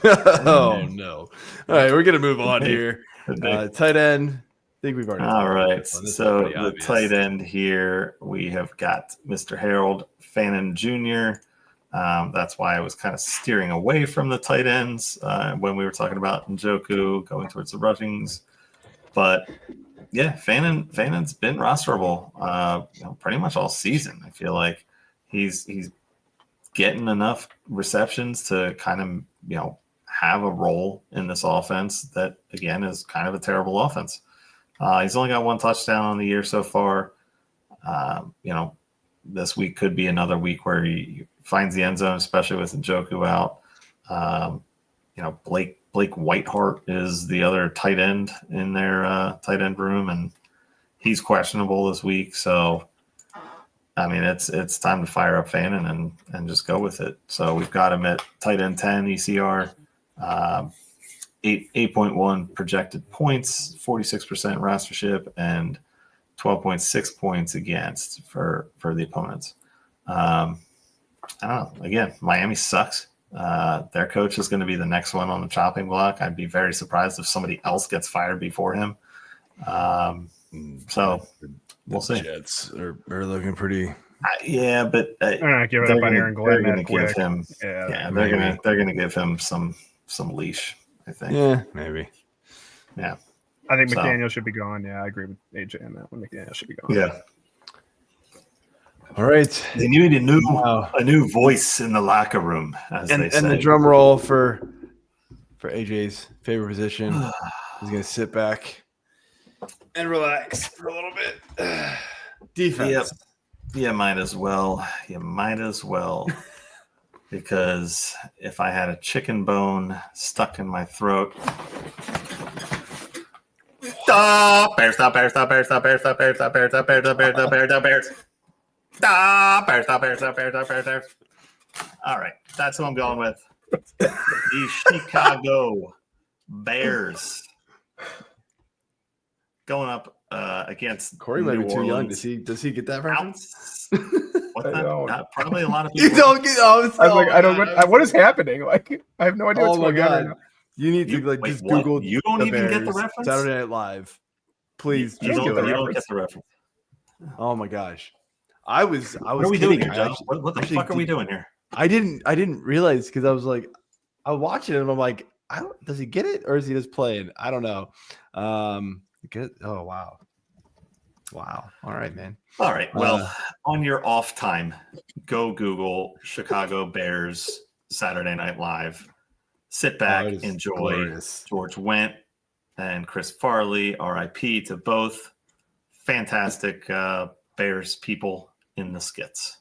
Oh no! All right, we're gonna move on Could be. here. Could be. Tight end. I think we've already. All right. This is So pretty the obvious. tight end here, we have got Mr. Harold Fannin Jr. That's why I was kind of steering away from the tight ends when we were talking about Njjoku going towards the rushings. But yeah, Fannon's been rosterable pretty much all season. I feel like he's getting enough receptions to kind of have a role in this offense that again is kind of a terrible offense. He's only got one touchdown on the year so far. This week could be another week where he finds the end zone, especially with Njjoku out. Blake Whiteheart is the other tight end in their tight end room, and he's questionable this week. So, I mean, it's time to fire up Fannin and just go with it. So we've got him at tight end 10 ECR, 8.1 projected points, 46% rostership, and 12.6 points against for the opponents. I don't know. Again, Miami sucks. Their coach is going to be the next one on the chopping block. I'd be very surprised if somebody else gets fired before him. So we'll see. Jets are looking pretty. But They're not giving up on Aaron Glenn that quick. They're going to give him some leash, I think. Yeah, maybe. Yeah. I think McDaniel should be gone. Yeah, I agree with AJ on that one. McDaniel should be gone. Yeah. All right. They need a new voice in the locker room, as they say. And the drum roll for AJ's favorite position. He's going to sit back and relax for a little bit. Defense. Yep. You might as well. Because if I had a chicken bone stuck in my throat. Stop! Bears, stop, Bears, stop, Bears, stop, Bears, stop, Bears, stop, Bears, stop, Bears, stop, Bears, stop, Bears, stop, Bears. Stop! Bears, stop, Bears, stop, Bears, stop, Bears, Bears. All right. That's who I'm going with. The Chicago Bears. Going up against Corey might be New too young. Orleans. Does he get that reference? What's that? I don't. Probably a lot of people. You don't get. Oh, I was like, I don't. What is happening? Like, I have no idea what's Oh my going on right god! now. You need to Wait, just what? Google. You don't the even get the Bears reference? Saturday Night Live. Please, You just don't get the get reference. the reference. Oh my gosh! I was What are we doing kidding. here, I Joe? What the fuck are we doing here? I didn't realize because I was like, I was watching it and I'm like, does he get it or is he just playing? I don't know. Oh wow. All right, man. All right. Well, on your off time, go Google Chicago Bears Saturday Night Live. Sit back, enjoy glorious. George Wendt and Chris Farley. R.I.P. to both. Fantastic Bears people in the skits.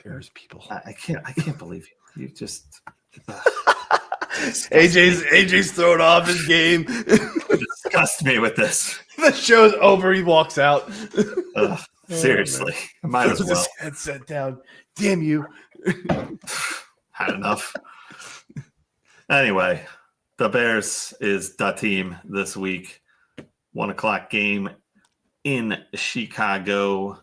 Bears people. I can't believe you. You just AJ's thrown off his game. disgust me with this. The show's over. He walks out. Seriously, might as Puts well. his headset down. Damn you. Had enough. Anyway, the Bears is the team this week. 1:00 game in Chicago.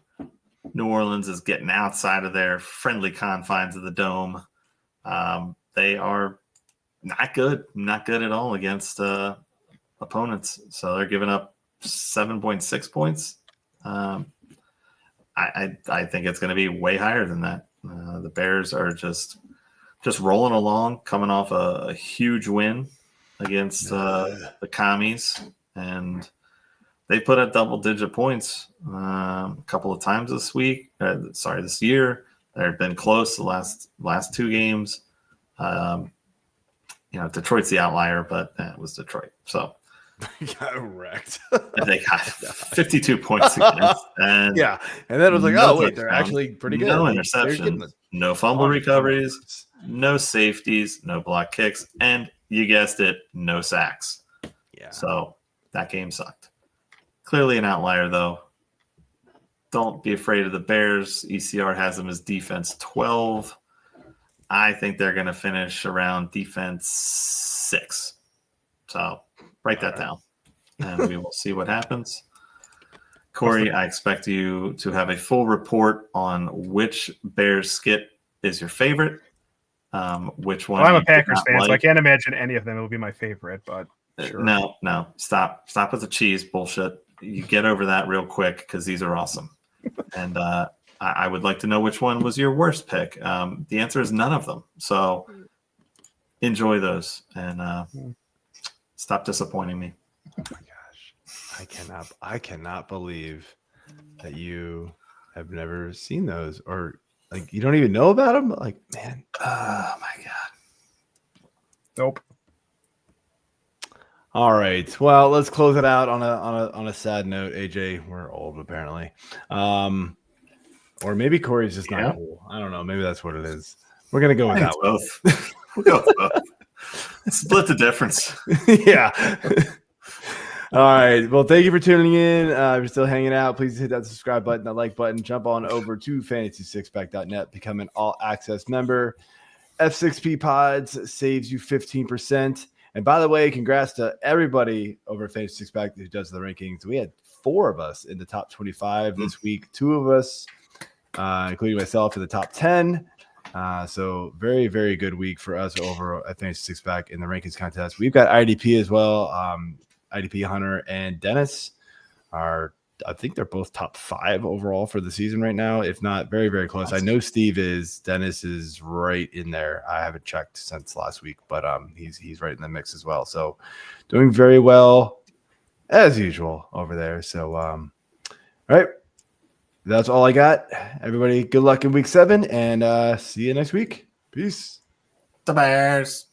New Orleans is getting outside of their friendly confines of the dome. They are not good at all against opponents. So they're giving up 7.6 points. I think it's going to be way higher than that. The Bears are just rolling along, coming off a huge win against the Commies, and they put up double-digit points a couple of times this year. They've been close the last two games. Detroit's the outlier, but it was Detroit. So got wrecked. they got 52 points against. And yeah, and then it was like, no oh wait, they're touchdowns, actually pretty good. No They're interceptions, no fumble recoveries, no safeties, no block kicks, and you guessed it, no sacks. Yeah. So that game sucked. Clearly an outlier, though. Don't be afraid of the Bears. ECR has them as defense 12. I think they're going to finish around defense 6. So write that down, and we will see what happens. Corey, I expect you to have a full report on which Bears skit is your favorite which one. Well, I'm you a did Packers not fan, so I like. can't imagine any of them will be my favorite. But sure. No, stop with the cheese bullshit. You get over that real quick because these are awesome. And I would like to know which one was your worst pick. The answer is none of them. So enjoy those and stop disappointing me. Oh my gosh, I cannot believe that you have never seen those, or like you don't even know about them. Like, man, Oh my god. Nope. All right. Well, let's close it out on a sad note. AJ, we're old apparently. Or maybe Corey's just not cool. I don't know. Maybe that's what it is. We're gonna go with that one. Both. We'll go with both. Split the difference. Yeah. All right. Well, thank you for tuning in. If you're still hanging out, please hit that subscribe button, that like button. Jump on over to fantasy6pack.net. Become an all-access member. F6P Pods saves you 15%. And by the way, congrats to everybody over at Fantasy Six Pack who does the rankings. We had 4 of us in the top 25 this week. 2 of us, including myself, in the top 10. So very, very good week for us over at Fantasy Six Pack in the rankings contest. We've got IDP as well. IDP Hunter and Dennis are, I think they're both top 5 overall for the season right now, if not very, very close. I know Steve is. Dennis is right in there. I haven't checked since last week, but he's right in the mix as well. So doing very well as usual over there. So all right, that's all I got. Everybody, good luck in week 7, and see you next week. Peace. The Bears.